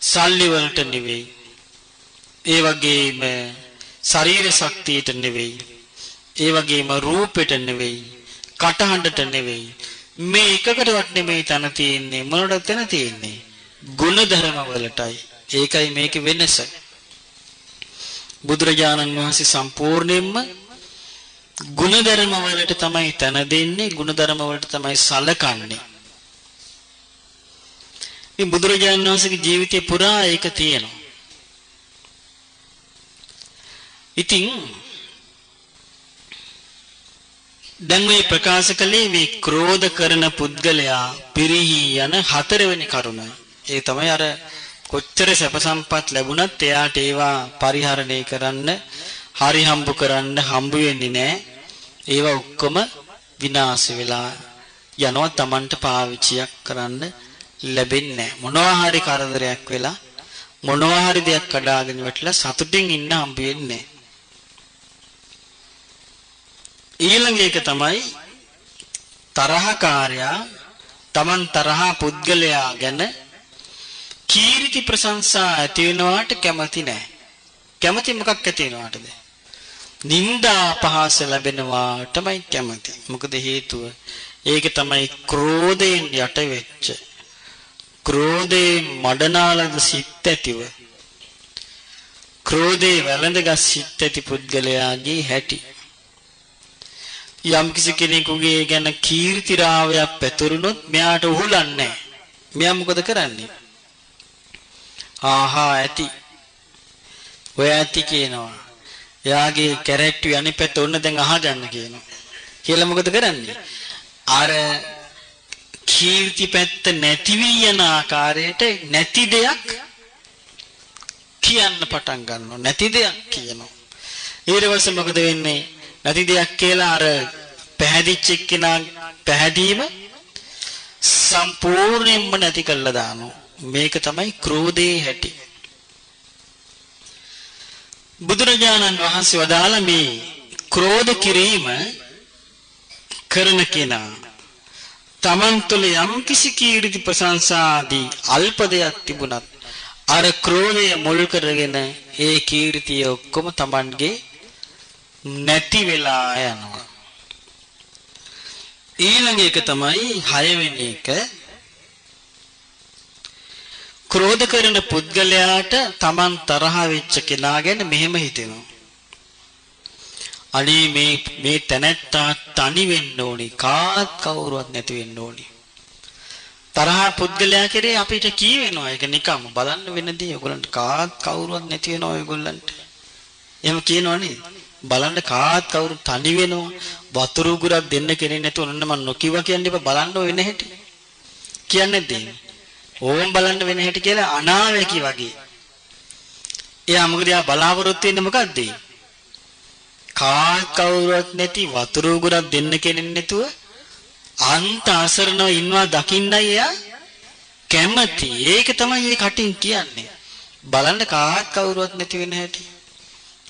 සල්ලි වලට නෙවෙයි. ඒ වගේම ශරීර ශක්තියට නෙවෙයි. ඒ වගේම රූපෙට නෙවෙයි. කටහඬට නෙවෙයි. මේ එකකටවත් නෙමෙයි තැන තියෙන්නේ. මොනටද තැන තියෙන්නේ? ගුණධර්ම වලටයි. ඒකයි මේකේ වෙනස. බුදුරජාණන් වහන්සේ සම්පූර්ණයෙන්ම ගුණධර්ම වලට තමයි තන දෙන්නේ, ගුණධර්ම වලට තමයි සලකන්නේ. මේ බුදුරජාණන් වහන්සේගේ ජීවිතේ පුරා ඒක තියෙනවා. ඉතින් දැන් මේ ප්‍රකාශ කළේ මේ ක්‍රෝධ කරන පුද්ගලයා පිරිහි යන හතරවෙනි කරුණ. ඒ තමයි අර කොච්චර සැප සම්පත් ලැබුණත් එයාට ඒවා පරිහරණය කරන්න, හරි හම්බ කරන්න හම්බ වෙන්නේ නැහැ. ඒවා ඔක්කොම විනාශ වෙලා යනවා. Tamanට පාවිච්චියක් කරන්න ලැබෙන්නේ නැහැ. මොනවා හරි කරදරයක් වෙලා මොනවා හරි දෙයක් කඩාගෙන වැටලා සතුටින් ඉන්න හම්බ වෙන්නේ නැහැ. ඊළඟ එක තමයි තරහකාරයා Taman තරහා පුද්ගලයා ගැන කීර්ති ප්‍රශංසා ඇති වෙනවාට කැමති නැහැ. කැමති මොකක් ඇති වෙනවාටද? නින්දා අපහාස ලැබෙනවාටමයි කැමති. මොකද හේතුව? ඒක තමයි ක්‍රෝධයෙන් යට වෙච්ච, ක්‍රෝධයෙන් මඩනාලද සිත් ඇතිව, ක්‍රෝධේ වැළඳගත් සිත් ඇති පුද්ගලයාගේ හැටි. යම් කිසි කෙනෙකුගේ ගැන කීර්තිරාවයක් පැතුරුනොත් මෙයාට උහුලන්නේ නැහැ. මෙයා මොකද කරන්නේ? ආහා ඇති, ඔය ඇති කියනවා. එයාගේ කැරක්ටර් අනිපැත්ත ඔන්න දැන් අහගන්න කියනවා. කියලා මොකද කරන්නේ? අර කීර්ති පැත්ත නැති වී යන ආකාරයට නැති දෙයක් කියන්න පටන් ගන්නවා. නැති දෙයක් කියනවා. ඊට පස්සේ මොකද වෙන්නේ? නැති දෙයක් කියලා අර පැහැදිච්ච කෙනා පැහැදීම සම්පූර්ණයෙන්ම නැති කළා දානවා. මේක තමයි ක්‍රෝධයේ හැටි. බුදුරජාණන් වහන්සේ වදාළ මේ ක්‍රෝධ කිරීම කරන කෙනා තමන් තුළ යම් කිසි කීර්ති ප්‍රශංසා ආදී අල්ප දෙයක් තිබුණත් අර ක්‍රෝධය මුල් කරගෙන ඒ කීර්තිය ඔක්කොම තමන්ගේ නැති වෙලා යනවා. ඊළඟ එක තමයි 6 වෙනි එක. ක්‍රෝධ කරන පුද්ගලයාට තමන් තරහ වෙච්ච කෙනා ගැන මෙහෙම හිතෙනවා. අනේ මේ තැනැත්තා තනි වෙන්න ඕනි, කාත් කවුරුවත් නැති වෙන්න ඕනි. තරහ පුද්ගලයා කෙරේ අපිට කී වෙනවා. ඒක නිකම්ම බලන්න වෙනදී ඔයගොල්ලන්ට කාත් කවුරුවත් නැති වෙනවා ඔයගොල්ලන්ට. එහෙම කියනවා නේද? බලන්න කාත් කවුරු තනි වෙනවා. වතුර උගුරක් දෙන්න කෙනෙක් නැතුව ඔන්න මම නොකියවා කියන්නේ බා බලන්න වෙන හැටි. කියන්නේ දෙන්නේ. ඕම් බලන්න වෙන හැටි කියලා අනාවැකි වගේ. එයා මොකද යා බලාපොරොත්තු වෙන්නේ මොකද්ද? කාත් කවුරුවත් නැති වතුර උගුරක් දෙන්න කෙනෙක් නැතුව අන්ත අසරණව ඉන්නවා දකින්නයි එයා කැමති. ඒක තමයි ඒ කටින් කියන්නේ. බලන්න කාත් කවුරුවත් නැති වෙන හැටි.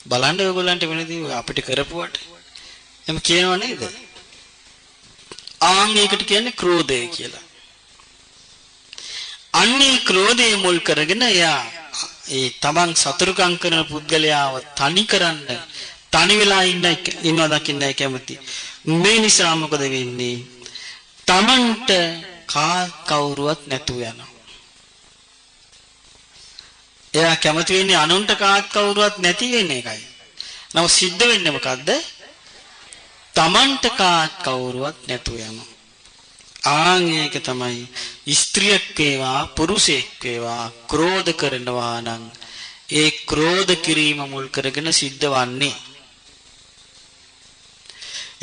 බලන්න ඔයගොල්ලන්ට වෙනදී අපිට කරපුවට එම් කියනව නේද? ආන් ඒකට කියන්නේ ක්‍රෝධය කියලා. අන්නේ ක්‍රෝධය මුල් කරගෙන එයා ඒ තමන් සතුරුකම් කරන පුද්ගලයාව තනි කරන්න, තනි වෙලා ඉන්නවා දකින්නයි කැමති. මේ නිසා මොකද වෙන්නේ? තමන්ට කවුරුවත් නැතුව යනවා. එයා කැමති වෙන්නේ අනුන්ට කවුරුවත් නැති වෙන එකයි. නමුත් සිද්ධ වෙන්නේ මොකද්ද? තමන්ට කවුරුවත් නැතුව යනවා. ආන් ඒක තමයි ස්ත්‍රියක් වේවා පුරුෂයෙක් වේවා ක්‍රෝධ කරනවා නම් ඒ ක්‍රෝධ කිරීම මුල් කරගෙන සිද්ධ වන්නේ.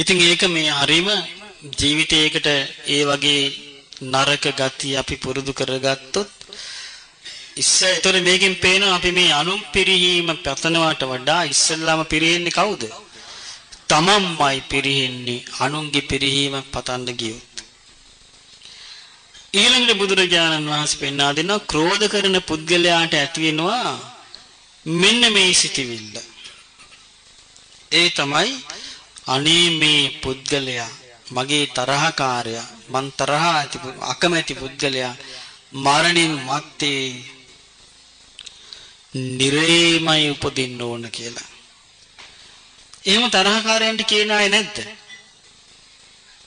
ඉතින් ඒක මේ හරීම ජීවිතයකට ඒ වගේ නරක ගති අපි පුරුදු කරගත්තොත් ඉස්සෙල්තර මේකෙන් පේනවා අපි මේ අනුන් පිරිහීම පතනවට වඩා ඉස්සෙල්ලාම පිරිහෙන්නේ කවුද? තමන්මයි පිරිහෙන්නේ අනුන්ගේ පිරිහීම පතන්න ගියොත්. ඊළඟට බුදුරජාණන් වහන්සේ පෙන්වා දෙනවා ක්‍රෝධ කරන පුද්ගලයාට ඇති වෙනවා මෙන්න මේ සිටිවිල්ල. ඒ තමයි අනේ මේ පුද්ගලයා මගේ තරහකාරයා, මන් තරහ ඇති අකමැති පුද්ගලයා මරණින් මත්තේ නිරේමයි උපදින්න ඕන කියලා. එහෙම තරහකාරයන්ට කියන අය නැද්ද?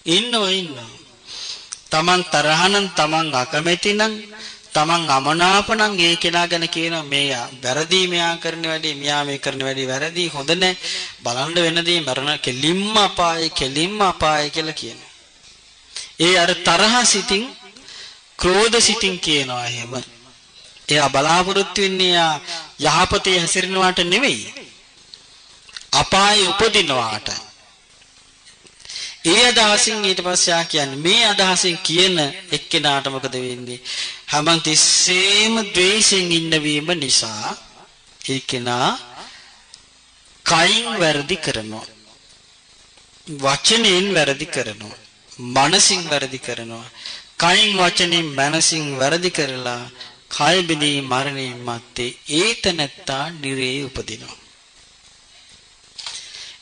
ඉන්නවා. තමන් තරහනම්, තමන් අකමැති නම්, තමන් අමනාප නම් ඒ කෙනා ගැන කියනවා මේ වැරදි, මෙයා කරන වැඩේ, මෙයා මේ කරන වැඩේ වැරදි, හොඳ නැහැ, බලන්න වෙනදී මරණ කෙලින්ම අපායයි කියලා කියනවා. ඒ අර තරහ සිතින්, ක්‍රෝධ සිතින් කියනවා එහෙම. එයා බලාපොරොත්තු වෙන්නේ යහපතේ හැසිරෙනවාට නෙවෙයි, අපායේ උපදිනවාට. ඒ අදහසින් ඊට පස්සේ කියන්නේ මේ අදහසින් කියන එක්කෙනාට මොකද වෙන්නේ? හැමන් තිස්සේම ද්වේෂයෙන් ඉන්නවීම නිසා ඒ කෙනා කයින් වැරදි කරනවා, වචනෙන් වැරදි කරනවා, මනසින් වැරදි කරනවා. කයින් වචනෙන් මනසින් වැරදි කරලා කය බිඳී මරණින් මත්තේ ඒතනත්තා නිරේ උපදිනවා.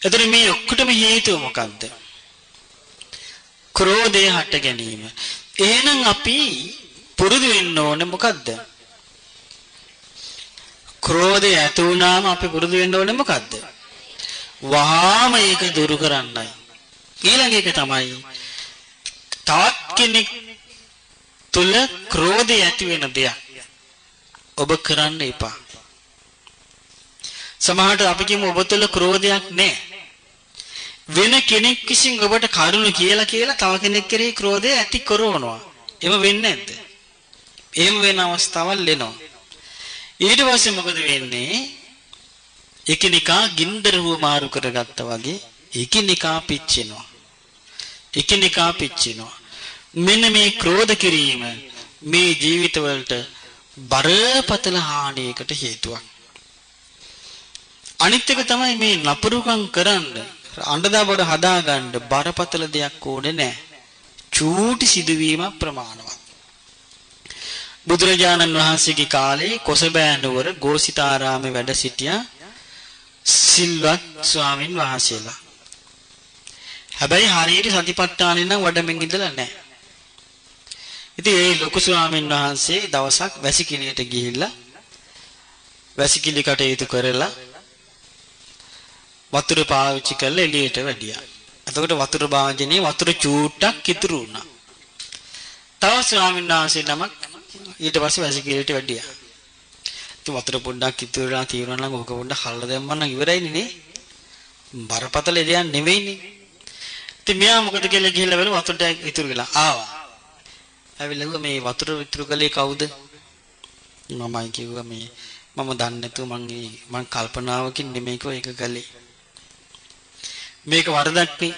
එතන මේ ඔක්කොටම හේතුව මොකද්ද? ක්‍රෝධය හට ගැනීම. එහෙනම් අපි පුරුදු වෙන්න ඕනේ මොකද්ද? ක්‍රෝධය ඇති වුණාම අපි පුරුදු වෙන්න ඕනේ මොකද්ද? වහාම ඒක දුරු කරන්නයි. ඊළඟ එක තමයි තවත් කෙනෙක් තුල ක්‍රෝධය ඇති වෙන දෙයක් ඔබ කරන්න එපා. සමහරට අපි කියමු ඔබ තුල ක්‍රෝධයක් නැහැ. වෙන කෙනෙක් විසින් ඔබට කරුණ කියලා තව කෙනෙක් කෙරෙහි ක්‍රෝධය ඇති කරනවා. එහෙම වෙන්නේ නැද්ද? එහෙම වෙන අවස්ථාවල් එනවා. ඊට පස්සේ මොකද වෙන්නේ? එකිනෙකා ගින්දර හුවමාරු කරගත්තා වගේ එකිනෙකා පිච්චෙනවා. මෙන්න මේ ක්‍රෝධ කිරීම මේ ජීවිතවලට බරපතල හානියකට හේතුවක්. අනිත් එක තමයි මේ නපුරුකම් කරන්න, අඬදබඩ හදාගන්න බරපතල දෙයක් ඕනේ නැහැ. චූටි සිදුවීමක් ප්‍රමාණවත්. බුදුරජාණන් වහන්සේගේ කාලේ කොසබෑ නුවර ගෝසිතාරාමේ වැඩ සිටියා සිල්වත් ස්වාමින් වහන්සේලා. හැබැයි හරියට සතිපට්ඨානෙ නම් වඩමින් ඉඳලා නැහැ. ඉතින් ඒ ලොකු ස්වාමීන් වහන්සේ දවසක් වැසිකිළියට ගිහිල්ලා වැසිකිළි කටයුතු කරලා වතුර පාවිච්චි කරලා එළියට වැඩියා. එතකොට වතුර භාජනයේ වතුර චූට්ටක් ඉතුරු වුණා. තව ස්වාමීන් වහන්සේ නමක් ඊට පස්සේ වැසිකිළියට වැඩියා. ඉතින් වතුර පොඩ්ඩක් ඉතුරු වෙලා තියෙනවා නම් ඕක පොඩ්ඩක් හල්ලා දැම්මම නම් ඉවරයිනේ නේ. බරපතල දෙයක් නෙවෙයිනේ. ඉතින් මෙයා මොකද කියලා ගිහිල්ලා බලුවා වතුර ටික ඉතුරු වෙලා ආවා. ඇවිල්ලා මේ වතුර ඉතුරු කළේ කවුද? මමයි කිව්වා මේ මම දන්නේ නැතුව මං කල්පනාවකින් නෙමෙයි ඒක කළේ. මේක වරදක් නේ.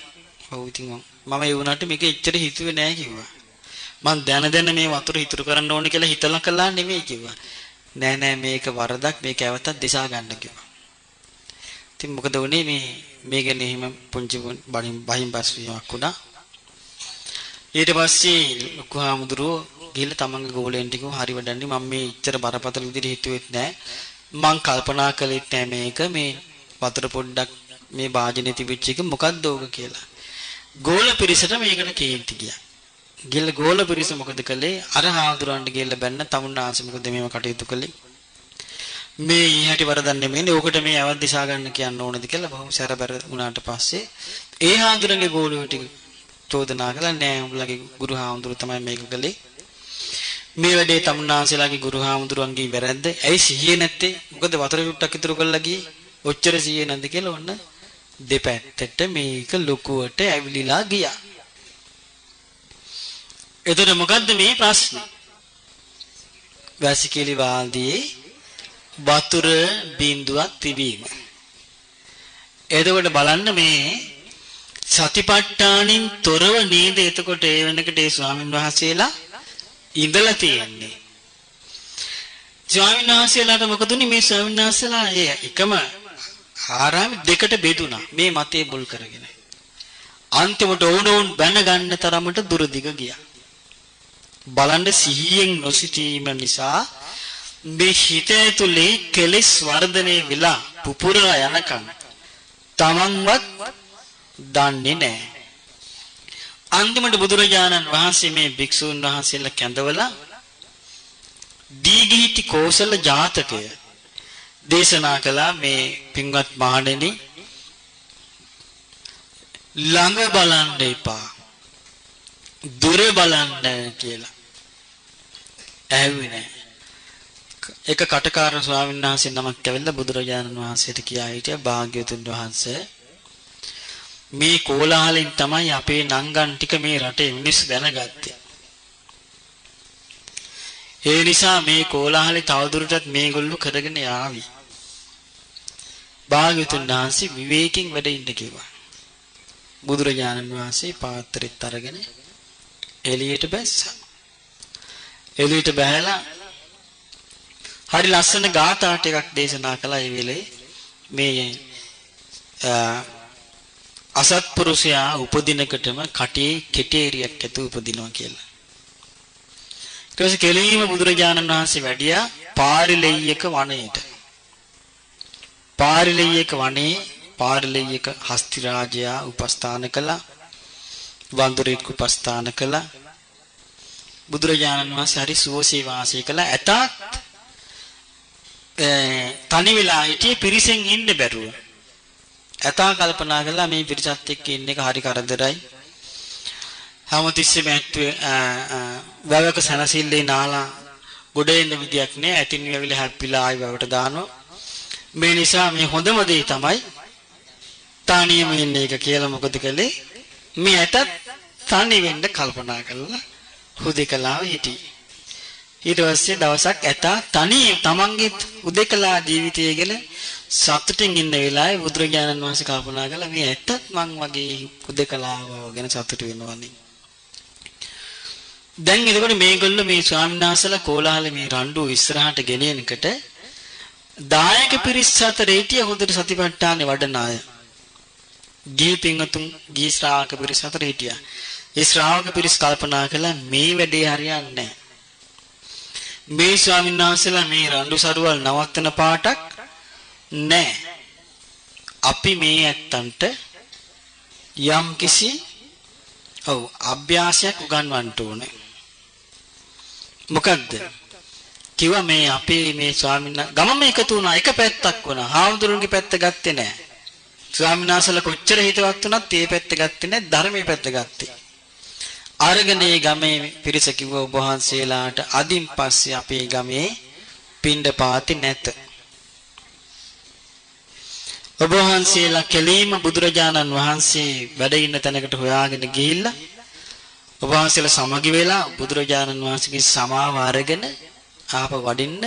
ඔව් ඉතින් මම ඒ වුණාට මේක එච්චර හිතුවේ නෑ කිව්වා. මං දැන මේ වතුර ඉතුරු කරන්න ඕනේ කියලා හිතලා කළා නෙමෙයි කිව්වා. නෑ මේක වරදක් මේක ඇවතත් දිසා ගන්න කිව්වා. ඉතින් මොකද වුනේ මේ ගැන එහෙම පුංචි බහින් බස් වීමක් වුණා. ඊට පස්සේ ලොකු හාමුදුරුවෝ ගිහලා තමන්ගේ ගෝලයන් ටිකව හරි වඩන්නේ මම මේ ඉච්චර බරපතල විදිහට හිතුවෙත් නෑ. මං කල්පනා කළෙත් නෑ මේක මේ වතුර පොඩ්ඩක් මේ වාජනේ තිබිච්ච එක මොකක්ද ඕක කියලා. ගෝල පිරිසට මේකට කේන්ති ගියා. ගිහලා ගෝල පිරිස මොකද කළේ? අර හාමුදුරන්ට ගිහලා බැන්න තමුන්නාංශ මොකද මේව කටයුතු කළේ? මේ ඊහැටි වරදක් නෙමෙයි. ඕකට මේ අවද් දිසා ගන්න කියන්න ඕනද කියලා බොහොම සැරබර වුණාට පස්සේ ඒ හාමුදුරන්ගේ ගෝලියෝ ටික චෝදනා කළා නෑ උඹලගේ ගුරු හාමුදුරු තමයි මේක කළේ. මේ වැඩේ තමුන්නාංශලාගේ ගුරු හාමුදුරුවන්ගේ වැරද්ද. ඇයි සිහියේ නැත්තේ? මොකද වතුර චුට්ටක් ඉතුරු කරලා ගියේ. ඔච්චර සිහියේ නැද්ද කියලා ඔන්න දෙපැත්තට මේක ලොකුවට ඇවිලිලා ගියා. එතකොට මොකද්ද මේ ප්‍රශ්නේ? වැසිකිලි වාල්දියේ වතුර බිඳුවක් තිබීම. එතකොට බලන්න මේ සතිපට්ඨානින් තොරව නේද එතකොට ඒ වෙනකොට ඒ ස්වාමීන් වහන්සේලා ඉඳලා තියෙන්නේ. ස්වාමීන් වහන්සේලාට මොකද උනේ? මේ ස්වාමීන් වහන්සේලා එකම ආරාම දෙකට බෙදුණා මේ මතේ බුල් කරගෙන. අන්තිමට වුණෝන් බැන ගන්න තරමට දුරදිග ගියා. බලන්න සිහියෙන් නොසිටීම නිසා මේ හිත ඇතුලේ කෙලෙස් වර්ධනය වෙලා පුපුරලා යනකම් තමන්වත් දන්නේ නැහැ. අන්තිමට බුදුරජාණන් වහන්සේ මේ භික්ෂුන් වහන්සේලා කැඳවලා දීඝීති කෝසල ජාතකය දේශනා කළා. මේ පින්වත් මහණෙනි ළඟ බලන්න එපා දුර බලන්න කියලා. ඇහුවේ නැහැ. එක කටකාර ස්වාමීන් වහන්සේ නමක් ඇවිල්ලා බුදුරජාණන් වහන්සේට කියා හිටියා භාග්‍යවතුන් වහන්සේ මේ කෝලාහලෙන් තමයි අපේ නංගන් ටික මේ රටේ මිනිස්සු දැනගත්තේ. ඒ නිසා මේ කෝලාහලේ තවදුරටත් මේගොල්ලෝ කරගෙන යාවි. භාග්‍යවතුන් වහන්සේ විවේකයෙන් වැඩ ඉන්න කිව්වා. බුදුරජාණන් වහන්සේ පාත්‍රෙත් අරගෙන එළියට බැස්සා. එළියට බැහැලා හරි ලස්සන ගාථා ටිකක් දේශනා කළා. ඒ වෙලේ මේ අසත්පුරුෂයා උපදිනකටම කටේ කෙටේරියක් ඇතු උපදිනවා කියලා. ඊට පස්සේ කෙලීම බුදුරජාණන් වහන්සේ වැඩියා පාරිලෙය්‍යක වනයේට. පාරිලෙය්‍යක වනයේ පාරිලෙය්‍යක හස්ති රාජයා උපස්ථාන කළා. වඳුරෙක් උපස්ථාන කළා. බුදුරජාණන් වහන්සේ හරි සුවසේ වාසය කළා. ඇතත් තනි වෙලා හිටියේ පිරිසෙන් ඉන්න බැරුව. ඇතා කල්පනා කළා මේ පිරිසත් එක්ක ඉන්න එක හරි කරදරයි. හැමතිස්සෙම වැවක සනසිල්ලේ නාලා ගොඩ එන්න විදියක් නෑ. ඇතින් වැවිලා හැප්පිලා ආයි වැවට දානවා. මේ නිසා මේ හොඳම දේ තමයි තනියම ඉන්න එක කියලා. මොකද කළේ? මේ ඇතත් තනි වෙන්න කල්පනා කළා. හුදෙකලාව හිටියේ. ඊට පස්සේ දවසක් ඇතා තනිය තමන්ගේ හුදෙකලා ජීවිතය ගැන සතුටින් ඉන්න වෙලාවේ බුදුරජාණන් වහන්සේ කල්පනා කළා මේ ඇත්තත් මං වගේ හුදෙකලාව ගැන සතුටු වෙනවනේ. දැන් එතකොට මේගොල්ලෝ මේ ස්වාමීන් වහන්සේලා කෝලාහල මේ රණ්ඩු ඉස්සරහට ගෙනෙනකොට දායක පිරිස් අතර හිටිය හොඳට සතිපට්ඨානෙ වඩන අය. ගිහි පින්වතුන් ගිහි ශ්‍රාවක පිරිස් අතර හිටියා. ඒ ශ්‍රාවක පිරිස් කල්පනා කළා මේ වැඩේ හරියන්නේ නැහැ. මේ ස්වාමීන් වහන්සේලා මේ රණ්ඩු සරුවල් නවත්තන පාටක් නැහැ. අපි මේ ඇත්තන්ට යම් කිසි අභ්‍යාසයක් උගන්වන්න ඕනේ. මොකද්ද? කිව්වා මේ අපේ මේ ස්වාමීන් වහන්සේ ගමම එකතු වුණා එක පැත්තක් වුණා. හාමුදුරුවන්ගේ පැත්ත ගත්තේ නැහැ. ස්වාමීන් වහන්සේලා කොච්චර හිතවත් වුණත් ඒ පැත්ත ගත්තේ නැහැ. ධර්මයේ පැත්ත ගත්තේ. අරගෙන මේ ගමේ පිරිස කිව්වා ඔබ වහන්සේලාට අදින් පස්සේ අපේ ගමේ පිණ්ඩපාති නැත. ඔබ වහන්සේලා කෙලීම බුදුරජාණන් වහන්සේ වැඩ ඉන්න තැනකට හොයාගෙන ගිහිල්ලා ඔබ වහන්සේලා සමගි වෙලා බුදුරජාණන් වහන්සේගේ සමාව අරගෙන ආපහු වඩින්න.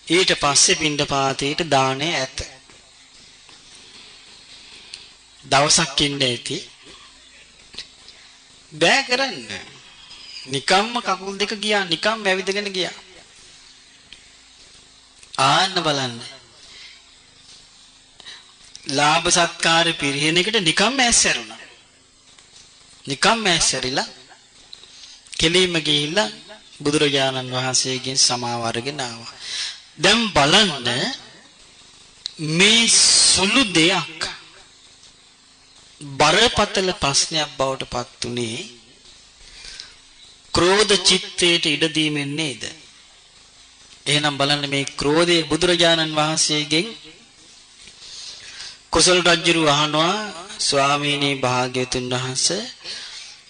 ඊට පස්සේ පිණ්ඩපාතේට දාණය ඇත. දවසක් ඉන්න ඇති. බෑ කරන්න. නිකම්ම කකුල් දෙක ගියා, නිකම් ඇවිදගෙන ගියා. ආන්න බලන්න. ලාභ සත්කාර පිරිහෙන එකට නිකම්ම ඇස්සරුණා. නිකම්ම ඇස්සරිලා කෙලින්ම ගිහිල්ලා බුදුරජාණන් වහන්සේගෙන් සමාව අරගෙන ආවා. දැන් බලන්න මේ සුළු දෙයක් බරපතල ප්‍රශ්නයක් බවට පත් උනේ ක්‍රෝධ චිත්තයට ඉඩ දීමෙන් නේද? එහෙනම් බලන්න මේ ක්‍රෝධයේ බුදුරජාණන් වහන්සේගෙන් කුසල රජුරු අහනවා ස්වාමීනි භාග්‍යවතුන් වහන්සේ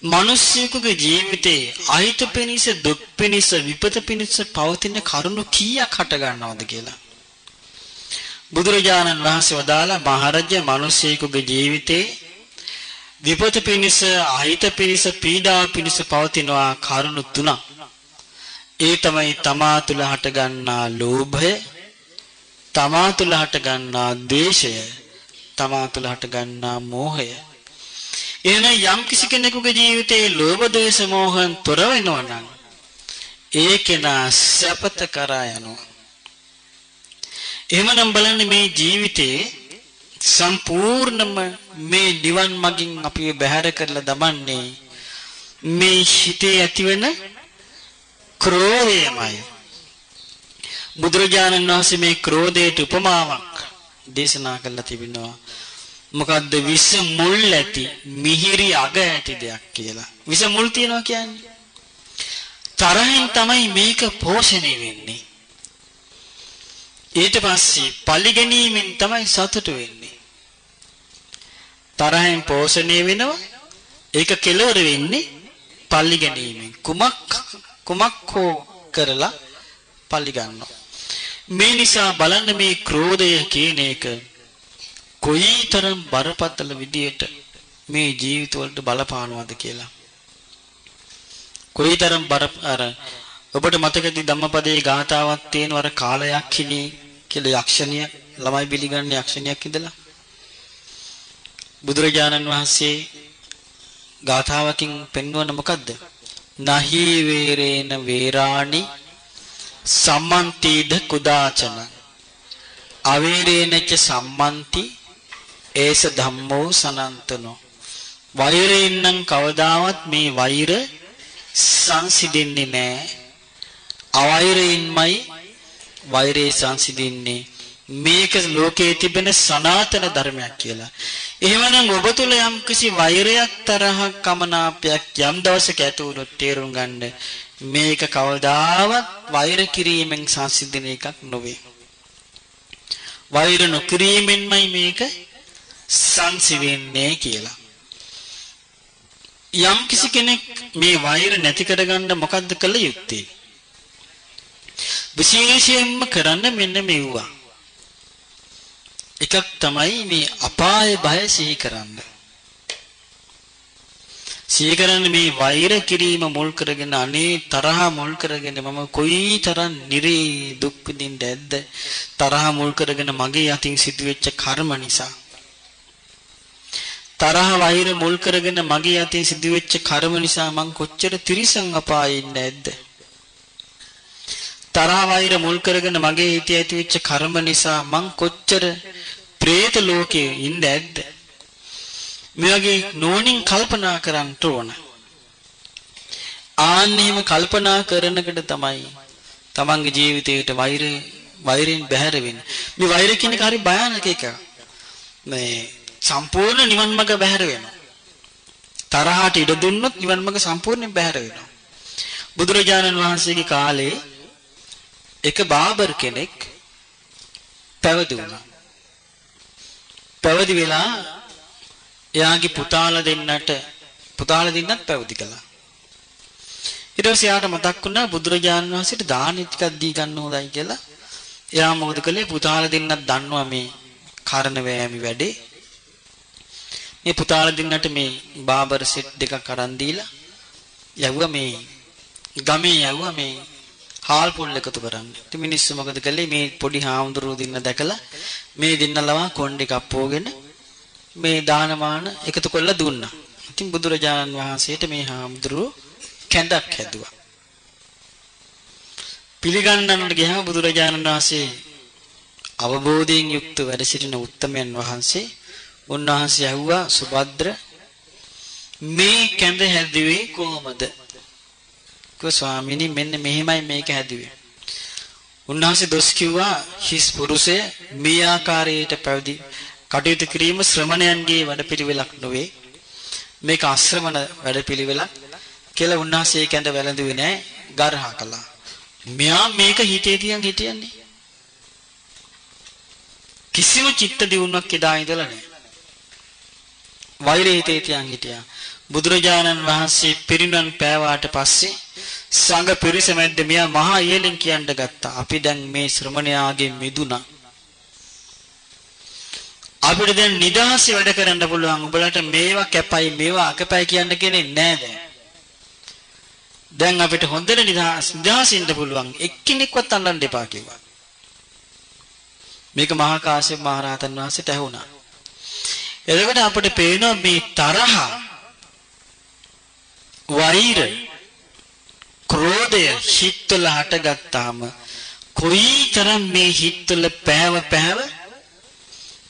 මිනිස්සුකගේ ජීවිතේ අහිත පිනිස දුක් පිනිස විපත පිනිස පවතින කරුණු කීයක් හට ගන්නවද කියලා. බුදුරජාණන් වහන්සේ වදාලා මහරජා මිනිස්සුකගේ ජීවිතේ විපත පිනිස අහිත පිනිස පීඩා පිනිස පවතිනවා කරුණු තුනක්. ඒ තමයි තමා තුල හට ගන්නා ලෝභය, තමා තුල හට ගන්නා ද්වේෂය, තමා තුල හට ගන්නා මෝහය. එන යම් කිසි කෙනෙකුගේ ජීවිතේ ලෝභ ද්වේෂ මෝහන් තොර වෙනවා නම් ඒ කෙනා සපත කරා යනවා. එහෙමනම් බලන්න මේ ජීවිතේ සම්පූර්ණම මේ නිවන් මගින් අපි බැහැර කරලා දමන්නේ මේ හිතේ ඇතිවෙන ක්‍රෝධයමයි. බුදුරජාණන් වහන්සේ මේ ක්‍රෝධයට උපමාවක් දේශනා කළා තිබෙනවා. මොකද්ද? විස මුල් ඇති මිහිරි අග ඇති දෙයක් කියලා. විස මුල් තියනවා කියන්නේ තරහින් තමයි මේක පෝෂණය වෙන්නේ. ඊට පස්සේ පරිගැනීමෙන් තමයි සතුට වෙන්නේ. තරහෙන් පෝෂණය වෙනවා. ඒක කෙලවර වෙන්නේ පරිගැනීමෙන්. කුමක් හෝ කරලා පරිගන්නවා. මේ නිසා බලන්න මේ ක්‍රෝධය කියන එක කොයිතරම් බරපතල විදියට මේ ජීවිතවලට බලපානවද කියලා. කොයිතරම් ඔබට මතකද ධම්මපදයේ ගාථාවක් තියෙනවා අර කාලයක්ෂිනී කියලා යක්ෂණිය ළමයි පිළිගන්න යක්ෂණියක් ඉඳලා බුදුරජාණන් වහන්සේ ගාථාවකින් පෙන්වන මොකද්ද? නහි වේරේන වේරාණි සම්මන්තිද කුදාචන අවේරේනච සම්මන්ති ඒස ධම්මෝ සනන්තනෝ. වෛරයෙන් නම් කවදාවත් මේ වෛර සංසිඳෙන්නේ නැහැ. අවෛරයෙන්මයි වෛරය සංසිඳෙන්නේ. මේක ලෝකයේ තිබෙන සනාතන ධර්මයක් කියලා. එහෙමනම් ඔබ තුල යම් කිසි වෛරයක් තරහක් කමනාපයක් යම් දවසක ඇති වුණොත් තේරුම් ගන්න මේක කවදාවත් වෛර කිරීමෙන් සංසිඳෙන එකක් නොවේ. වෛර නොකිරීමෙන්මයි මේක සංසිඳෙන්නේ කියලා. යම් කිසි කෙනෙක් මේ වෛර නැති කරගන්න මොකද්ද කළ යුත්තේ? විශේෂයෙන්ම කරන්න මෙන්න මෙව්වා. එකක් තමයි මේ අපාය බය සිහි කරන්න. සිහි කරන්න මේ වෛර කිරීම මුල් කරගෙන අනේ තරහ මුල් කරගෙන මම කොයිතරම් නිරේ දුක් විඳින්න ඇද්ද? තරහ මුල් කරගෙන මගේ අතින් සිදුවෙච්ච කර්ම නිසා. තරහ වෛර මුල් කරගෙන මගේ අතින් සිදුවෙච්ච කර්ම නිසා මං කොච්චර තිරිසන් අපායේ ඉන්නේ නැද්ද? තරහ වෛර මුල් කරගෙන මගේ හිතේ ඇතිවෙච්ච කර්ම නිසා මං කොච්චර പ്രേත ලෝකේ ඉන්නේ නැද්ද? මේ වගේ නෝනින් කල්පනා කරන්න ඕන. ආන්නේම කල්පනා කරනකොට තමයි තමන්ගේ ජීවිතේට වෛරයෙන් බැහැර වෙන්නේ. මේ වෛර කියන එක හරි භයානක එකක්. මේ සම්පූර්ණ නිවන් මඟ බැහැර වෙනවා. තරහට ඉඩ දුන්නොත් නිවන් මඟ සම්පූර්ණයෙන් බැහැර වෙනවා. බුදුරජාණන් වහන්සේගේ කාලේ එක බාබර් කෙනෙක් පැවිදි වුණා. පැවිදි වෙලා එයාගේ පුතාලා දෙන්නත් පැවිදි කළා. ඊට පස්සේ යාට මතක් වුණා බුදුරජාණන් වහන්සේට දානෙ ටිකක් දී ගන්න හොඳයි කියලා. එයා මොකද කළේ? පුතාලා දෙන්නත් දන්නවා මේ කරන වෑයමි වැඩේ. මේ පුතාලා දෙන්නට මේ බාබර් සෙට් දෙකක් අරන් දීලා යවුවා මේ ගමේ යවුවා මේ හාල් පොල් එකතු කරන්න. ඉතින් මිනිස්සු මොකද කළේ? මේ පොඩි හාමුදුරුවෝ දෙන්න දැකලා මේ දෙන්නලවා කොණ්ඩේ කප්පෝගෙන මේ දානමාන එකතු කරලා දුන්නා. ඉතින් බුදුරජාණන් වහන්සේට මේ හාමුදුරුවෝ කැඳක් හැදුවා. පිළිගන්නන්නට ගියාම බුදුරජාණන් වහන්සේ අවබෝධයෙන් යුක්ත වැඩ සිටින උත්තමයන් වහන්සේ උන්වහන්සේ ඇහුවා සුභද්‍ර මේ කැඳ හැදුවේ කොහොමද? කිව්වා ස්වාමීනි මෙන්න මෙහෙමයි මේක හැදුවේ. උන්වහන්සේ දොස් කිව්වා හිස් පුරුෂය මේ ආකාරයට පැවිදි කටයුතු කිරීම ශ්‍රමණයන්ගේ වැඩපිළිවෙලක් නොවේ. මේක අශ්‍රමණ වැඩපිළිවෙලක් කියලා උන්වහන්සේ කැඳ වැළඳුවේ නැහැ, ගර්හා කළා. මෙයා මේක හිතේ තියන් හිටියන්නේ. කිසිම චිත්ත දියුණුවක් එදා ඉඳලා නැහැ. වෛරය හිතේ තියන් හිටියා. බුදුරජාණන් වහන්සේ පිරිනමන පෑවාට පස්සේ සංඝ පිරිස මැද්ද මෙයා මහා ඉහළින් කියන්න ගත්තා. අපි දැන් මේ ශ්‍රමණයාගේ මිදුණා. අපිට දැන් නිදහසේ වැඩ කරන්න පුළුවන්. උඹලට මේවා කැපයි මේවා අකපයි කියන්න කෙනෙක් නැහැ දැන්. දැන් අපිට හොඳට නිදහසින් ඉන්න පුළුවන්. එක්කෙනෙක්වත් අල්ලන්න එපා කිව්වා. මේක මහා කාශ්‍යප මහ රහතන් වහන්සේට ඇහුණා. එතකොට අපිට පේනවා මේ තරහ, වෛර, ක්‍රෝධය හිතවල හටගත්තාම කොයිතරම් මේ හිතවල පෑව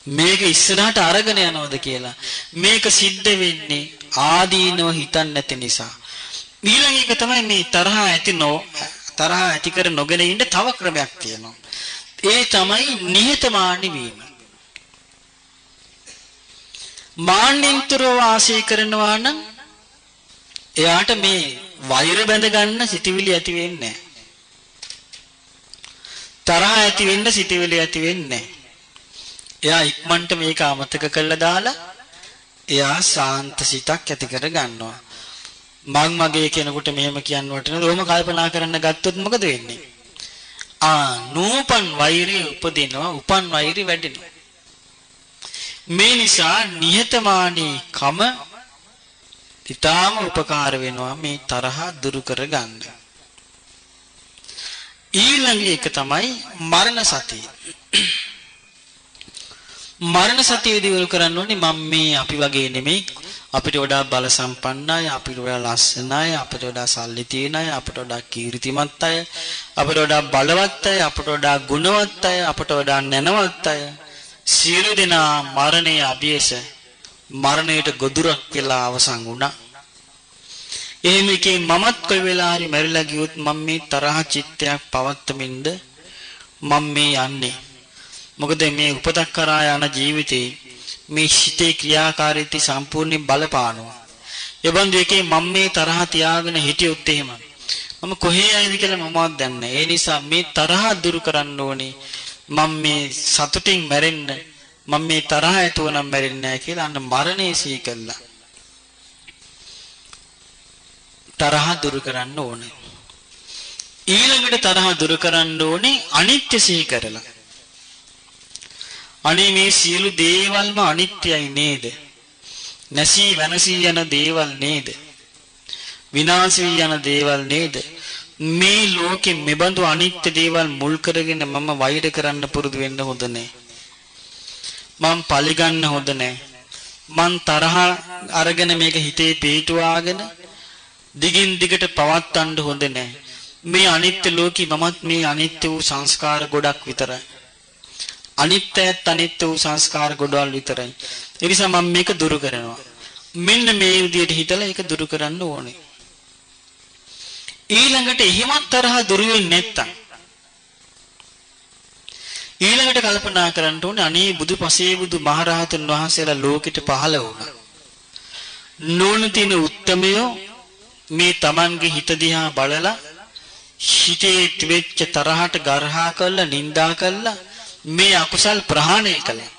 මේක ඉස්සරහට අරගෙන යනවද කියලා. මේක සිද්ධ වෙන්නේ ආදීනව හිතන්නේ නැති නිසා. ඊළඟ එක තමයි මේ තරහ ඇති කර නොගෙන ඉන්න තව ක්‍රමයක් තියෙනවා. ඒ තමයි නිහතමානී වීම. මාන්නින්තරව වාසය කරනවා නම් එයාට මේ වෛර බැඳ ගන්න සිටිවිලි ඇති වෙන්නේ නැහැ. තරහ ඇති වෙන්න සිටිවිලි ඇති වෙන්නේ නැහැ. එයා ඉක්මනට මේක අමතක කරලා දාලා එයා සාන්ත සිතක් ඇති කර ගන්නවා. මගේ කෙනෙකුට මෙහෙම කියන්න වටිනවද? ඔහොම කල්පනා කරන්න ගත්තොත් මොකද වෙන්නේ? නූපන් වෛරය උපදිනවා, උපන් වෛරය වැඩෙනවා. මේ නිසා නිහතමානී කම ඊටාම උපකාර වෙනවා මේ තරහ දුරු කර ගන්න. ඊළඟ එක තමයි මරණ සතිය. මරණ සතිය දිනු කරන්න ඕනේ මම මේ අපි වගේ නෙමෙයි. අපිට වඩා බල සම්පන්නයි, අපිට වඩා ලස්සනයි, අපිට වඩා සල්ලි තියෙන අය, අපිට වඩා කීර්තිමත් අය, අපිට වඩා බලවත් අය, අපිට වඩා ගුණවත් අය, අපිට වඩා නැනවත් අය සියලු දෙනා මරණයේ අභියස මරණයට ගොදුරක් වෙලා අවසන් වුණා. එහෙම එකේ මමත් කොයි වෙලාව හරි මැරිලා ගියොත් මම මේ තරහ චිත්තයක් පවත්තමින්ද මම මේ යන්නේ. මොකද මේ උපතක් කරා යන ජීවිතේ මේ හිතේ ක්‍රියාකාරීත්වය සම්පූර්ණයෙන් බලපානවා. ඒ බඳු එකේ මම මේ තරහ තියාගෙන හිටියොත් එහෙම මම කොහේ යයිද කියලා මමවත් දන්නේ නැහැ. ඒ නිසා මේ තරහ දුරු කරන්න ඕනේ. මම මේ සතුටින් මැරෙන්න, මම මේ තරහ ඇතුව නම් මැරෙන්නේ නැහැ කියලා අන්න මරණය සිහි කළා. තරහ දුරු කරන්න ඕනේ. ඊළඟට තරහ දුරු කරන්න ඕනේ අනිත්‍ය සිහි කරලා. අනේ මේ සියලු දේවල්ම අනිත්‍යයි නේද? නැසී වෙනසී යන දේවල් නේද? විනාශ වී යන දේවල් නේද? මේ ලෝකෙ මෙබඳු අනිත්‍ය දේවල් මුල් කරගෙන මම වෛර කරන්න පුරුදු වෙන්න හොඳ නැහැ. මම පරිගන්න හොඳ නැහැ. මං තරහ අරගෙන මේක හිතේ පිටුවාගෙන දිගින් දිගට පවත්වන්න හොඳ නැහැ. මේ අනිත්‍ය ලෝකෙ මමත් මේ අනිත්‍ය වූ සංස්කාර ගොඩක් විතරයි. අනිත්‍යත් අනිත්‍ය වූ සංස්කාර ගොඩවල් විතරයි. ඒ නිසා මම මේක දුරු කරනවා. මෙන්න මේ විදිහට හිතලා ඒක දුරු කරන්න ඕනේ. ඊළඟට එහෙමත් තරහ දුරු වෙන්නේ නැත්තම් ඊළඟට කල්පනා කරන්න ඕනේ අනේ බුදුපසේ බුදු මහරහතුන් වහන්සේලා ලෝකෙට පහළ වුණා. නෝන තින උත්තමයෝ මේ Tamanගේ හිත දිහා බලලා හිතේ තිබෙච්ච තරහට ගරහා කළා නිඳා කළා මේ අකුසල් ප්‍රහාණය කළා.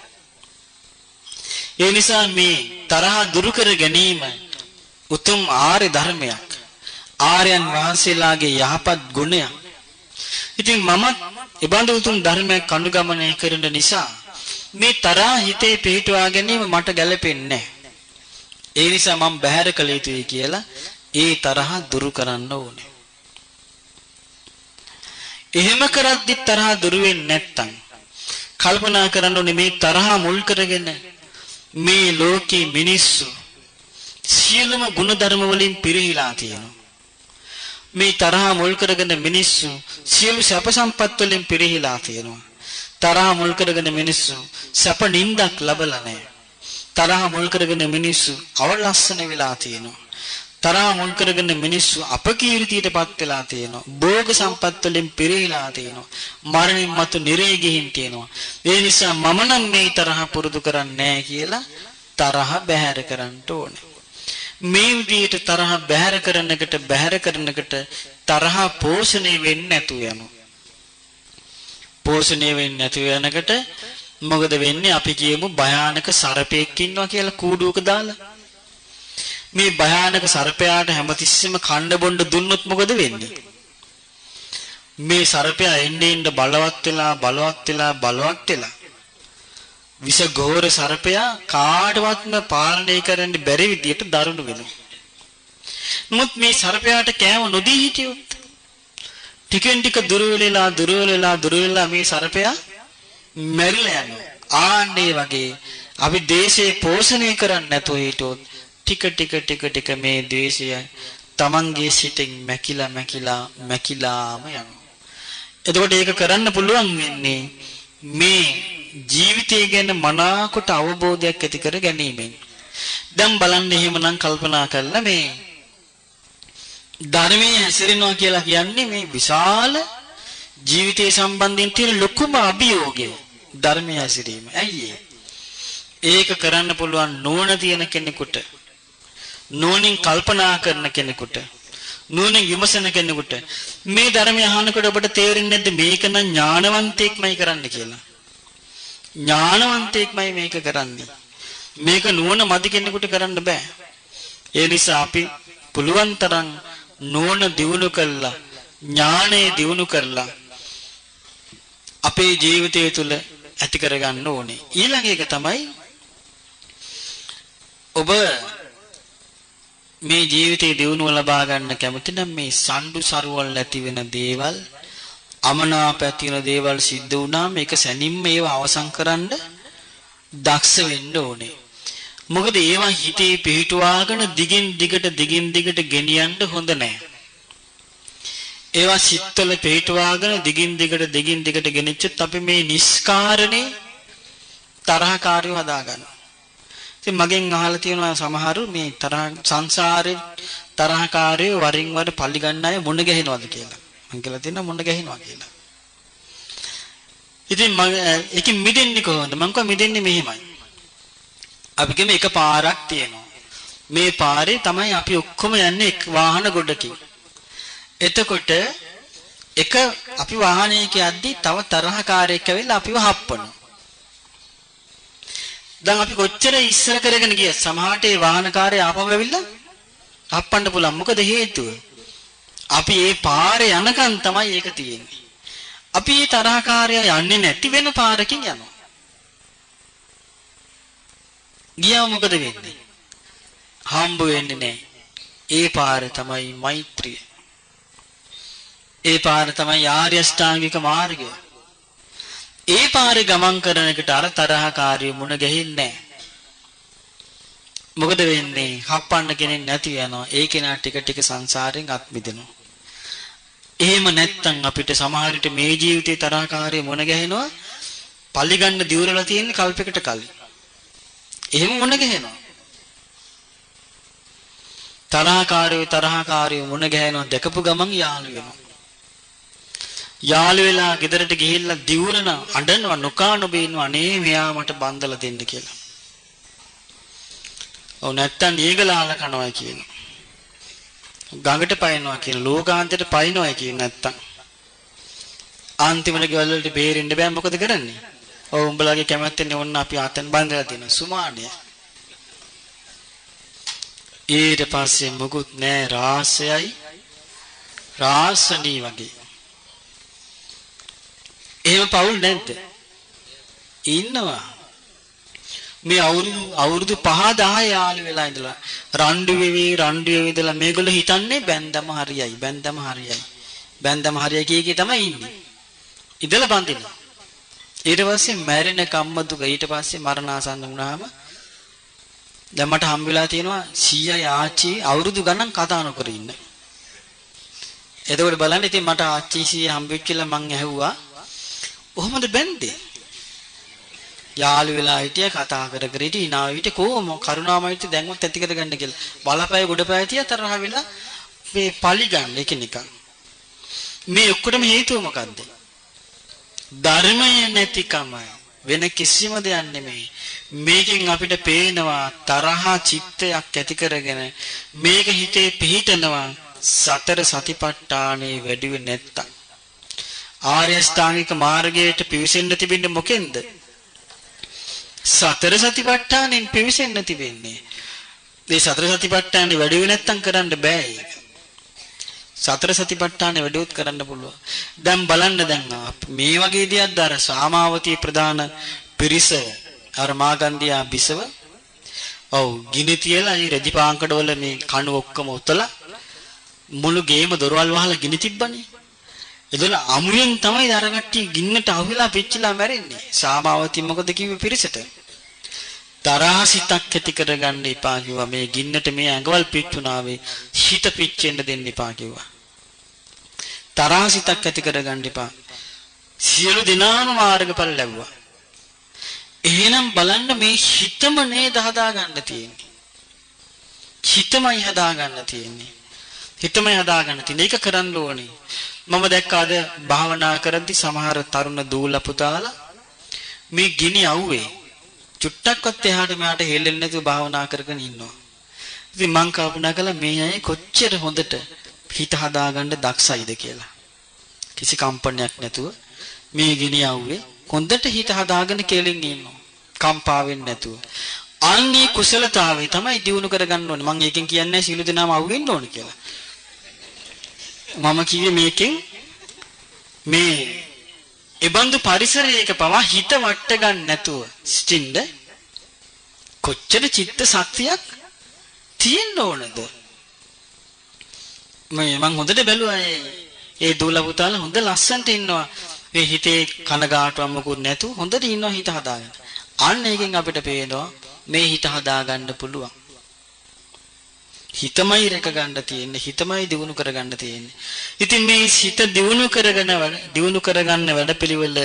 ඒ නිසා මේ තරහ දුරු කර ගැනීම උතුම් ආර්ය ධර්මයක්. ආර්යයන් වහන්සේලාගේ යහපත් ගුණයක්. ඉතින් මමත් ඒබඳු උතුම් ධර්මයක් අනුගමනය කරන නිසා මේ තරහ හිතේ පිහිටුවා ගැනීම මට ගැළපෙන්නේ නැහැ. ඒ නිසා මම බැහැර කළ යුතුයි කියලා ඒ තරහ දුරු කරන්න ඕනේ. එහෙම කරද්දි තරහ දුරු වෙන්නේ නැත්තම් කල්පනා කරන්න ඕනේ මේ තරහ මුල් කරගෙන මේ ලෝකේ මිනිස්සු සියලුම ගුණධර්ම වලින් පිරිහිලා තියෙනවා. මේ තරහ මුල් කරගෙන මිනිස්සු සියලු සැප සම්පත් වලින් පිරිහිලා තියෙනවා. තරහ මුල් කරගෙන මිනිස්සු සැප නින්දක් ලැබලා නැහැ. තරහ මුල් කරගෙන මිනිස්සු අවලස්සන වෙලා තියෙනවා. තරහ මුල් කරගෙන මිනිස්සු අපකීර්තියටපත් වෙලා තියෙනවා. භෝග සම්පත් වලින් පිරිහිලා තියෙනවා. මරණින් මතු නිරේ ගිහින් තියෙනවා. ඒ නිසා මම නම් මේ තරහ පුරුදු කරන්නේ නැහැ කියලා තරහ බැහැර කරන්න ඕනේ. මේ විදිහට තරහ බැහැර කරනකට තරහ පෝෂණය වෙන්නේ නැතුව යනවා. පෝෂණය වෙන්නේ නැතුව යනකොට මොකද වෙන්නේ? අපි කියමු භයානක සර්පෙක් ඉන්නවා කියලා කූඩුවක දාලා. මේ භයානක සර්පයාට හැමතිස්සෙම කණ්ඩ බොණ්ඩ දුන්නොත් මොකද වෙන්නේ? මේ සර්පයා එන්නේ බලවත් වෙලා විස ගෝර සර්පයා කාටවත්ම පාලනය කරන්න බැරි විදියට දරුණු වෙනවා. නමුත් මේ සර්පයාට කෑම නොදී හිටියොත් ටිකෙන් ටික දුර වෙලා මේ සර්පයා මැරිලා යනවා. ආන්නේ වගේ අපි දේශේ පෝෂණය කරන්නේ නැතුව හිටියොත් ටික මේ ද්වේෂය Tamanගේ සිතෙන් මැකිලාම යනවා. එතකොට ඒක කරන්න පුළුවන් වෙන්නේ මේ ජීවිතය ගැන මනාකොට අවබෝධයක් ඇති කර ගැනීමෙන්. දැන් බලන්න එහෙමනම් කල්පනා කරලා මේ ධර්මයේ හැසිරෙනවා කියලා කියන්නේ මේ විශාල ජීවිතය සම්බන්ධයෙන් තියෙන ලොකුම අභියෝගය ධර්මයේ හැසිරීම. ඇයි ඒක කරන්න පුළුවන් නුවණ තියෙන කෙනෙකුට, නුවණින් කල්පනා කරන කෙනෙකුට, නුවණින් විමසන කෙනෙකුට මේ ධර්මය අහනකොට ඔබට තේරෙන්නේ නැද්ද මේක නම් ඥානවන්තයෙක්මයි කරන්න කියලා? ඥානවන්තයෙක්මයි මේක කරන්නේ. මේක නුවණ මදි කෙනෙකුට කරන්න බෑ. ඒ නිසා අපි පුළුවන් තරම් නුවණ දියුණු කළා, ඥානය දියුණු කරලා අපේ ජීවිතය තුළ ඇති කරගන්න ඕනේ. ඊළඟ එක තමයි ඔබ මේ ජීවිතේ දියුණුව ලබා ගන්න කැමති නම් මේ සම්ඩු සරුවල් ඇති වෙන දේවල්, අමනාප ඇති වෙන දේවල් සිද්ධ වුණාම ඒක සැනින්ම ඒව අවසන් කරන්න දක්ෂ වෙන්න ඕනේ. මොකද ඒවා හිතේ පිහිටුවාගෙන දිගින් දිගට ගෙනියන්න හොඳ නැහැ. ඒවා සිත්වල පිහිටුවාගෙන දිගින් දිගට ගෙනිච්චොත් අපි මේ නිස්කාරණේ තරහකාරියව හදාගන්නවා. ඉතින් මගෙන් අහලා තියෙනවා සමහරු මේ සංසාරේ තරහකාරයෝ වරින් වර පල්ලි ගන්න අය මුණ ගැහෙනවද කියලා. මං කියලා තියෙනවා මුණ ගැහෙනවා කියලා. ඉතින් මම ඒකෙන් මිදෙන්නේ කොහොමද? මං කිව්වා මිදෙන්නේ මෙහෙමයි. අපි කිව්වේ එක පාරක් තියෙනවා. මේ පාරේ තමයි අපි ඔක්කොම යන්නේ එක් වාහන ගොඩකින්. එතකොට එක අපි වාහනයක යද්දී තව තරහකාරයෙක් ඇවිල්ලා අපිව හප්පනවා. දැන් අපි කොච්චර ඉස්සර කරගෙන ගියත් සමහරට ඒ වාහනකාරය ආපහු ඇවිල්ලා හප්පන්න පුළුවන්. මොකද හේතුව? අපි ඒ පාරේ යනකන් තමයි ඒක තියෙන්නේ. අපි ඒ තරහකාරය යන්නේ නැති වෙන පාරකින් යනවා. ගියාම මොකද වෙන්නේ? හම්බ වෙන්නේ නැහැ. ඒ පාර තමයි මෛත්‍රිය. ඒ පාර තමයි ආර්ය අෂ්ටාංගික මාර්ගය. ඒ පාරේ ගමන් කරන එකට අර තරහකාරිය මුණ ගැහින්නේ නැහැ. මොකද වෙන්නේ? හප්පන්න කෙනෙක් නැති යනවා. ඒ කෙනා ටික සංසාරයෙන් අත් මිදෙනවා. එහෙම නැත්තම් අපිට සමහර විට මේ ජීවිතේ තරහකාරිය මුණ ගැහෙනවා. පල්ලි ගන්න දියුරලා තියෙන කල්පයකට කලින්. එහෙම මුණ ගැහෙනවා. තරහකාරියෝ මුණ ගැහෙනවා දැකපු ගමන් යාළු වෙනවා. යාළු වෙලා ගෙදරට ගිහිල්ලා දිවුරන අඬනවා නොකා නොබේ ඉන්නවා අනේ මෙයා මට බන්දලා දෙන්න කියලා. ඔව් නැත්තම් දීගලාල කනවා කියන. ගඟට පයින්නවා කියන ලෝකාන්තයට පයින්නවා කියන නැත්තම් අන්තිමට ගෙවල් වලට බේරෙන්න බෑ මොකද කරන්නේ? ඔව් උඹලාගේ කැමැත්තෙන් ඔන්න අපි ආතන් බඳලා තියෙනවා සුමානිය. ඊට පස්සේ මොකුත් නෑ රාසයයි රාසණී වගේ. එහෙම පවුල් නැද්ද? ඉන්නවා. මේ අවුරුදු 5-10 යාළු වෙලා ඉඳලා රණ්ඩු වෙවි ඉඳලා මේගොල්ලෝ හිතන්නේ බැන්දම හරියයි කී තමයි ඉන්නේ. ඉඳලා බඳිනවා. ඊට පස්සේ මැරෙන කම්ම දුක ඊට පස්සේ මරණාසන්න වුණාම දැන් මට හම් වෙලා තියෙනවා සීයයි ආච්චි අවුරුදු ගණන් කතා නොකර ඉන්න. එතකොට බලන්න ඉතින් මට ආච්චි සීය හම්බෙච්චිලා මං ඇහුවා කොහොමද බැන්දේ? යාළු වෙලා හිටිය කතා කර කර හිටිය ඉනා විට කොහොම කරුණාමයිත් දැන්වත් ඇති කරගන්න කියලා. බලපෑය ගොඩපෑය තියා තරහ වෙලා මේ පලි ගන්න එකිනෙක. මේ ඔක්කොටම හේතුව මොකද්ද? ධර්මය නැතිකමයි. වෙන කිසිම දෙයක් නෙමෙයි. මේකෙන් අපිට පේනවා තරහ චිත්තයක් ඇති කරගෙන මේක හිතේ පිහිටනවා සතර සතිපට්ඨානේ වැඩි වෙන්නේ නැත්තම්. ආර්ය ශ්‍රාංගික මාර්ගයට පිවිසෙන්න තිබෙන්නේ මොකෙන්ද? සතර සතිපට්ඨානෙන් පිවිසෙන්න තිබෙන්නේ. මේ සතර සතිපට්ඨානේ වැඩි වෙ නැත්තම් කරන්න බෑ ඒක. සතර සතිපට්ඨානේ වැඩිවත් කරන්න පුළුවන්. දැන් බලන්න දැන් මේ වගේ දෙයක්ද අර සාමාවතී ප්‍රධාන පිරිස අර මාගන්දියා බිසව ඔව් ගිනි තියලා ඒ රජපාංකඩ වල මේ කණු ඔක්කොම උතලා මුළු ගේම දොරවල් වහලා ගිනි තිබ්බනේ. එදල අමුයෙන් තමයි අර කට්ටිය ගින්නට අහුවෙලා පිච්චිලා මැරෙන්නේ. සාමාවතී මොකද කිව්වේ පිරිසට? තරහ සිතක් ඇති කරගන්න එපා කිව්වා. මේ ගින්නට මේ ඇඟවල් පිච්චුනාවේ හිත පිච්චෙන්න දෙන්න එපා කිව්වා. තරහ සිතක් ඇති කරගන්න එපා. සියලු දිනාම මාර්ගඵල ලැබුවා. එහෙනම් බලන්න මේ හිතම නේද හදාගන්න තියෙන්නේ. හිතමයි හදාගන්න තියෙන්නේ. ඒක කරන්න ඕනේ. මම දැක්ක අද භාවනා කරද්දි සමහර තරුණ දූල පුතාලා මේ ගිනි අවුවේ චුට්ටක්වත් එහාට මෙහාට හෙල්ලෙන්නේ නැතුව භාවනා කරගෙන ඉන්නවා. ඉතින් මං කල්පනා කළා මේ අය කොච්චර හොඳට හිත හදාගන්න දක්ෂයිද කියලා. කිසි කම්පනයක් නැතුව මේ ගිනි අවුවේ හොඳට හිත හදාගෙන කෙලින් ඉන්නවා. කම්පා වෙන්නේ නැතුව. අන්නේ කුසලතාවය තමයි දිනු කරගන්න ඕනේ. මං ඒකෙන් කියන්නේ සීල දෙනාම අවුෙන්න ඕනේ කියලා. මම කිව්වේ මේකෙන් මේ එබඳු පරිසරයක පවා හිත වට ගන්න නැතුව සිටින්න කොච්චර චිත්ත ශක්තියක් තියෙන්න ඕනද? මම හොඳට බැලුවා ඒ දූල පුතාලා හොඳ ලස්සනට ඉන්නවා. මේ හිතේ කනගාටුවක් මොකුත් නැතුව හොඳට ඉන්නවා හිත හදාගෙන. අන්න එකෙන් අපිට පේනවා මේ හිත හදාගන්න පුළුවන්. හිතමයි රැක ගන්න තියෙන්නේ. හිතමයි දිනු කරගන්න තියෙන්නේ. ඉතින් මේ හිත දිනු කරගන්න වැඩපිළිවෙල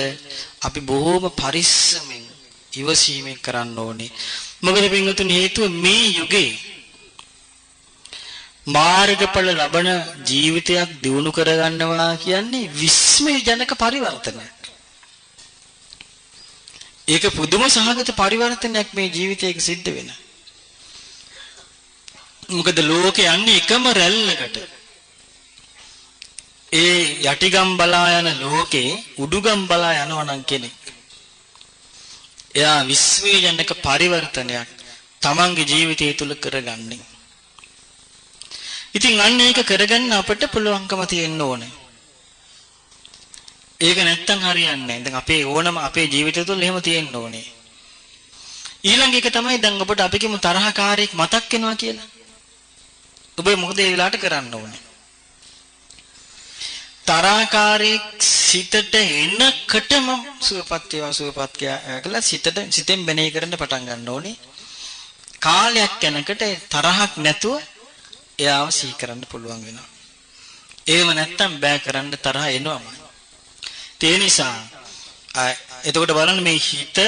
අපි බොහෝම පරිස්සමෙන් ඉවසීමෙන් කරන්න ඕනේ. මොකද පින්වතුනි හේතුව මේ යුගයේ මාර්ගඵල ලබන ජීවිතයක් දිනු කරගන්නවා කියන්නේ විස්මයජනක පරිවර්තනයක්. ඒක පුදුම සහගත පරිවර්තනයක් මේ ජීවිතයක සිද්ධ වෙන. මොකද ලෝකේ යන්නේ එකම රැල්ලකට. ඒ යටිගම් බලා යන ලෝකේ උඩුගම් බලා යනවා නම් කෙනෙක්. එයා විශ්වයජනක පරිවර්තනයක් තමන්ගේ ජීවිතය තුළ කරගන්නේ. ඉතින් අන්න ඒක කරගන්න අපිට පුළුවන්කම තියෙන්න ඕනේ. ඒක නැත්තම් හරියන්නේ නැහැ. දැන් අපේ ඕනම අපේ ජීවිතය තුළ එහෙම තියෙන්න ඕනේ. ඊළඟ එක තමයි දැන් ඔබට අපි කියමු තරහකාරයෙක් මතක් වෙනවා කියලා. ඔබ මොකද ඒ වෙලාවට කරන්න ඕනේ? තරහකාරයෙක් සිතට එනකටම සුවපත් කියලා සිතෙන් බැනේ කරන්න පටන් ගන්න ඕනේ. කාලයක් යනකොට තරහක් නැතුව එයාව සිහි කරන්න පුළුවන් වෙනවා. එහෙම නැත්තම් බෑ කරන්න තරහ එනවමයි. ඒ නිසා එතකොට බලන්න මේ හිත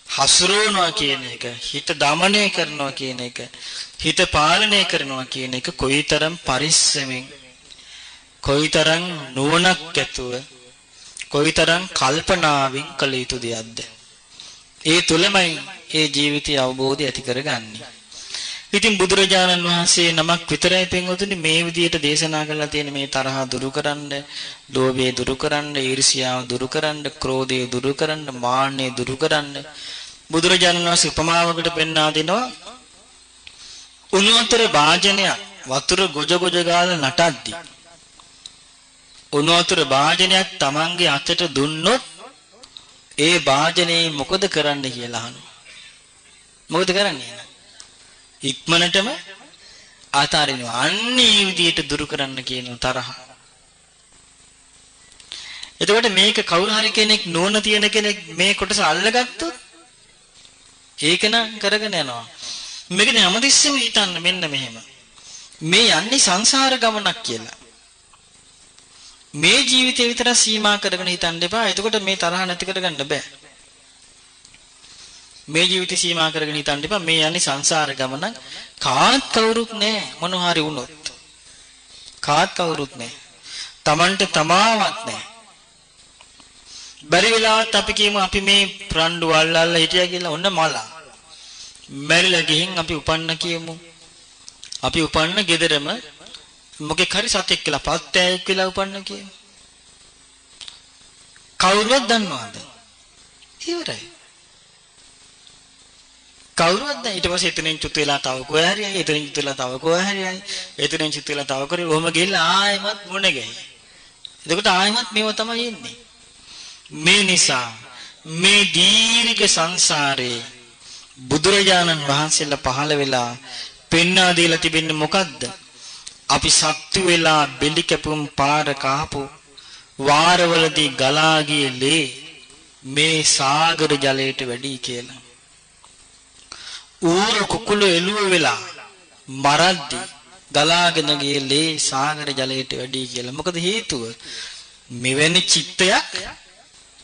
හසුරවනවා කියන එක, හිත দমনය කරනවා කියන එක, හිත පාලනය කරනවා කියන එක කොයිතරම් පරිස්සමෙන්, කොයිතරම් නුවණක් ඇතුව, කොයිතරම් කල්පනාවෙන් කළ යුතු දෙයක්ද? ඒ තුලමයි ඒ ජීවිතය අවබෝධය ඇති කරගන්නේ. ඉතින් බුදුරජාණන් වහන්සේ නමක් විතරයි පින්වතුනි මේ විදිහට දේශනා කරලා තියෙන මේ තරහ දුරු කරන්න, ලෝභය දුරු කරන්න, ඊර්ෂ්‍යාව දුරු කරන්න, ක්‍රෝධය දුරු කරන්න, මාන්නය දුරු කරන්න බුදුරජාණන් වහන්සේ උපමාවකට පෙන්වා දෙනවා. උණු වතුර භාජනයක් වතුර ගොජ ගොජ ගාලා නටද්දි උණු වතුර භාජනයක් Tamange අතට දුන්නොත් ඒ භාජනේ මොකද කරන්න කියලා අහනවා. මොකද කරන්නේ? ඉක්මනටම ආතාරිනවා. අන්නේ විදියට දුරු කරන්න කියන තරහ. එතකොට මේක කවුරු හරි කෙනෙක් නෝන තියෙන කෙනෙක් මේ කොටස අල්ලගත්තොත් ඒක නම් කරගෙන යනවා. මේක හැමතිස්සෙම හිතන්න මෙන්න මෙහෙම. මේ යන්නේ සංසාර ගමනක් කියලා. මේ ජීවිතේ විතර සීමා කරගෙන හිතන්න එපා. එතකොට මේ තරහ නැති කරගන්න බෑ. මේ ජීවිතේ සීමා කරගෙන හිතන්න එපා. මේ යන්නේ සංසාර ගමනක්. කාත් කවුරුත් නැහැ මොනවා හරි වුණොත්. කාත් කවුරුත් නැහැ. Tamanට තමාවත් නැහැ. බැරි වෙලාවත් අපි කියමු අපි මේ රණ්ඩු අල්ලල්ලා හිටියා කියලා ඔන්න මලා. මැරිලා ගිහින් අපි උපන්න කියමු. අපි උපන්න ගෙදරම මොකෙක් හරි සතෙක් කියලා පත්තෑයෙක් කියලා උපන්න කියමු. කවුරුවත් දන්නවද? ඉවරයි. කවුරුවත් දැන් ඊට පස්සේ එතනින් චුත් වෙලා තව කොහේ හරි ආයි එතනින් චුත් වෙලා තව කොහේ හරි ආයි එතනින් චුත් වෙලා තව කරේ ඔහම ගිහලා ආයෙමත් මොන ගෑයි. එතකොට ආයෙමත් මේව තමයි එන්නේ. මේ නිසා මේ දීර්ඝ සංසාරේ බුදුරජාණන් වහන්සේලා පහළ වෙලා පෙන්වා දීලා තිබෙන්නේ මොකද්ද? අපි සත්තු වෙලා බෙලි කැපුම් පාර කහපු වාරවලදී ගලා ගියේ ලේ මේ සාගර ජලයට වැඩි කියලා. ඌර කුකුළු එළුව වෙලා මරද්දි ගලාගෙන ගියේ ලේ සාගර ජලයට වැඩි කියලා. මොකද හේතුව? මෙවැනි චිත්තයක්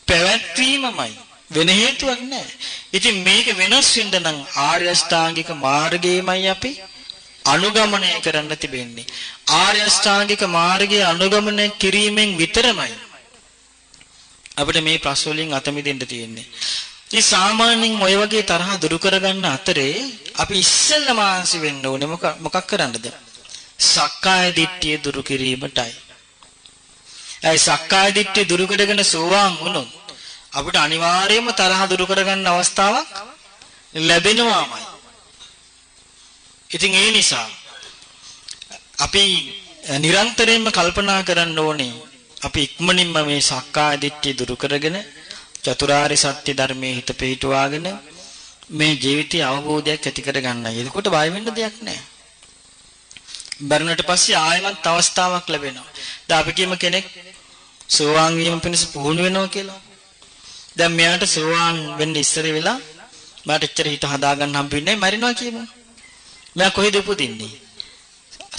පැවැත්වීමමයි. වෙන හේතුවක් නැහැ. ඉතින් මේක වෙනස් වෙන්න නම් ආර්ය අෂ්ටාංගික මාර්ගයමයි අපි අනුගමනය කරන්න තිබෙන්නේ. ආර්ය අෂ්ටාංගික මාර්ගය අනුගමනය කිරීමෙන් විතරමයි අපිට මේ ප්‍රශ්න වලින් අත මිදෙන්න තියෙන්නේ. ඉතින් සාමාන්‍යයෙන් ඔය වගේ තරහ දුරු කරගන්න අතරේ අපි ඉස්සෙල්ලම ආන්සි වෙන්න ඕනේ මොකක් කරන්නද? සක්කාය දිට්ඨිය දුරු කිරීමටයි. ඒ සක්කාය දිට්ඨිය දුරු කරගෙන සෝවාන් වුණොත් අපිට අනිවාර්යයෙන්ම තරහ දුරු කරගන්න අවස්ථාවක් ලැබෙනවාමයි. ඉතින් ඒ නිසා අපි නිරන්තරයෙන්ම කල්පනා කරන්න ඕනේ අපි ඉක්මනින්ම මේ සක්කාය දිට්ඨිය දුරු කරගෙන චතුරාර්ය සත්‍ය ධර්මයේ හිත පිහිටුවාගෙන මේ ජීවිතය අවබෝධයක් ඇති කරගන්නයි. එතකොට බය වෙන්න දෙයක් නැහැ. බැරුණට පස්සේ ආයෙමත් අවස්ථාවක් ලැබෙනවා. දැන් අපි කියමු කෙනෙක් සෝවාන් වීම පිණිස පුහුණු වෙනවා කියලා. දැන් මෙයාට සෝවාන් වෙන්න ඉස්සර වෙලා මට එච්චර හිත හදාගන්න හම්බෙන්නේ නැහැ මරිනවා කියමු. මෙයා කොහෙද උපදින්නේ?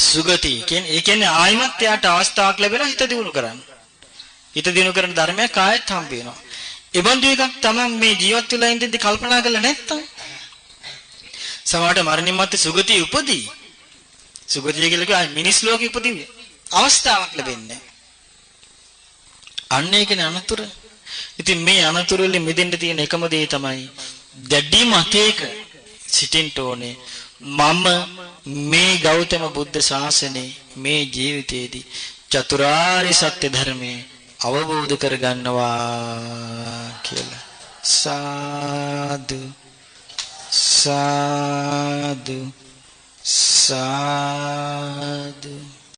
සුගති. ඒ කියන්නේ ආයිමත් එයාට අවස්ථාවක් ලැබෙනවා හිත දියුණු කරන්න. හිත දියුණු කරන ධර්මයක් ආයෙත් හම්බ වෙනවා. ඒ බඳු එකක් තමයි මේ ජීවත් වෙලා ඉඳිද්දි කල්පනා කරලා නැත්තම්. සමහරට මරණින් මත්තේ සුගතිය උපදී. සුගතිය කියලා කිව්වා මිනිස් ලෝකෙ උපදී අවස්ථාවක් ලැබෙන්නේ. අන්න ඒකනේ අනතුර. ඉතින් මේ අනතුරු වලින් මිදෙන්න තියෙන එකම දේ තමයි දැඩි මතයක සිටින්න ඕනේ. මම මේ ගෞතම බුද්ධ ශාසනයේ මේ ජීවිතයේදී චතුරාර්ය සත්‍ය ධර්මයේ අවබෝධ කරගන්නවා කියලා. සාදු සාදු සාදු